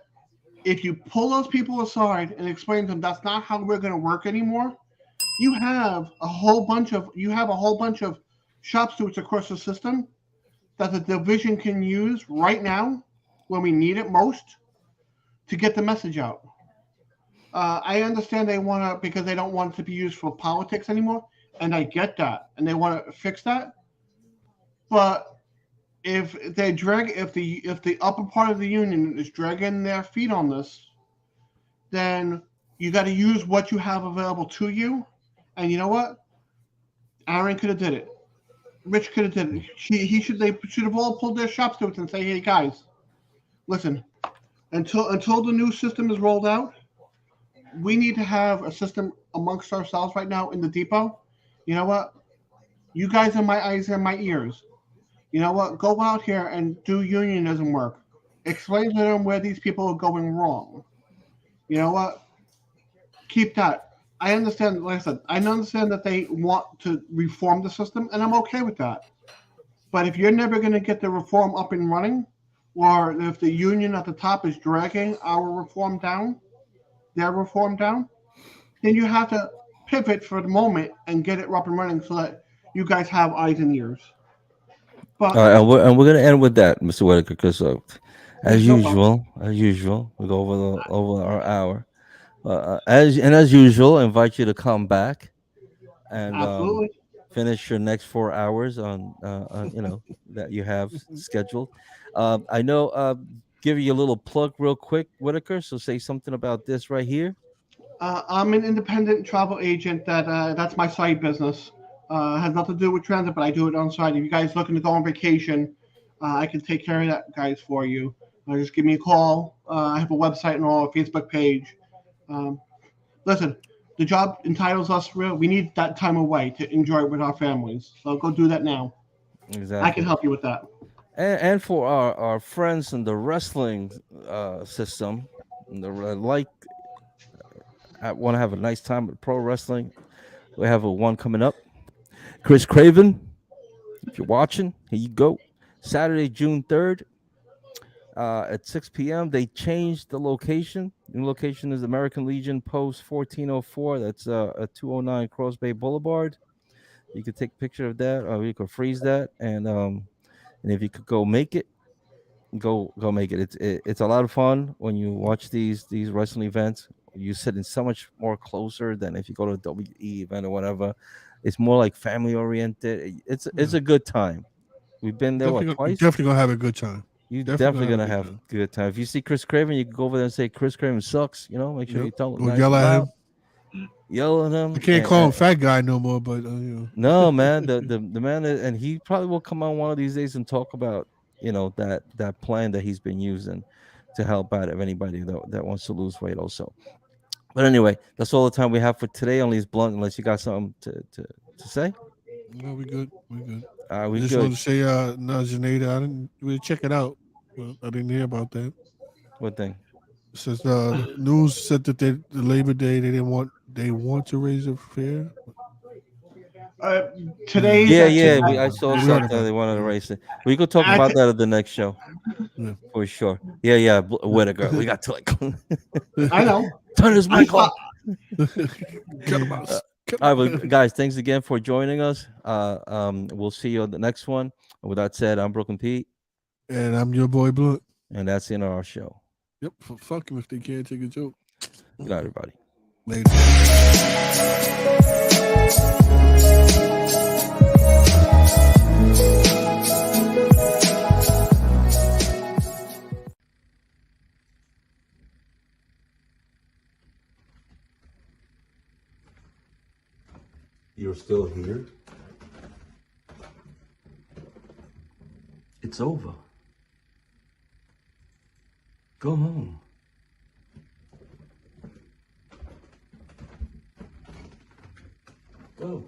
if you pull those people aside and explain to them that's not how we're going to work anymore, you have a whole bunch of shop stewards across the system that the division can use right now when we need it most to get the message out. I understand they want to because they don't want it to be used for politics anymore, and I get that, and they want to fix that. But if the upper part of the union is dragging their feet on this, then you got to use what you have available to you. And you know what? Aaron could have did it. Rich could have did it. They should have all pulled their shops to it and say, hey guys, listen, until the new system is rolled out, we need to have a system amongst ourselves right now in the depot. You know what? You guys are my eyes and my ears. You know what? Go out here and do unionism work. Explain to them where these people are going wrong. You know what? Keep that. I understand, like I said, I understand that they want to reform the system, and I'm okay with that. But if you're never going to get the reform up and running, or if the union at the top is dragging our reform down, their reform down, then you have to pivot for the moment and get it up and running so that you guys have eyes and ears. But All right, and we're gonna end with that, Mr. Whitaker, because no problem. as usual, we go over our hour. As usual, I invite you to come back and Absolutely. finish your next 4 hours on that you have scheduled. I know. Give you a little plug real quick, Whitaker. So say something about this right here. I'm an independent travel agent. That's my side business. Has nothing to do with transit, but I do it on site. If you guys looking to go on vacation, I can take care of that, guys, for you. Just give me a call. I have a website and all, a Facebook page. Um, Listen, the job entitles us. We need that time away to enjoy it with our families. So go do that now. I can Exactly. help you with that. And for our friends in the wrestling system, like I want to have a nice time with pro wrestling. We have a one coming up. Chris Craven, if you're watching, here you go. Saturday, June 3rd, at 6 p.m. They changed the location. New location is American Legion Post 1404. That's at 209 Cross Bay Boulevard. You could take a picture of that, or you could freeze that, and if you could go make it, go make it. It's a lot of fun when you watch these wrestling events. You sit in so much more closer than if you go to a WE event or whatever. It's more like family oriented. It's Yeah. a good time. We've been there what twice. Definitely gonna have a good time. You Definitely definitely gonna have gonna a good have time. a good time. If you see Chris Craven, you can go over there and say Chris Craven sucks. Make sure Yep. you tell him Or nice yell and at loud. him. Yell at I him. can't call him fat guy no more, but No, man, the man and he probably will come on one of these days and talk about that plan that he's been using to help out if anybody that wants to lose weight also. But anyway, that's all the time we have for today. Only is blunt unless you got something to say. no, we good. We good. I We just good. wanted to say, no, Janeda, I didn't really check it out. Well, I didn't hear about that. What thing? It says the news said that the Labor Day they want to raise the fare. Uh, Yeah, today's Yeah, at yeah. today. I saw we heard something that about they it. wanted to Yeah. race it. We could talk At, about that at the next show Yeah. for sure. Yeah, yeah. Whittaker. We got to like I know. turn his I mic saw. off. Cut him Uh, out. Cut all him right, well, out. guys, thanks again for joining us. We'll see you on the next one. And with that said, I'm Brooklyn Pete, And I'm your boy Blunt. and that's the end of our show. Yep. Fuck him if they can't take a joke. Good night, everybody. Later. You're still here? It's over. Go home. Go.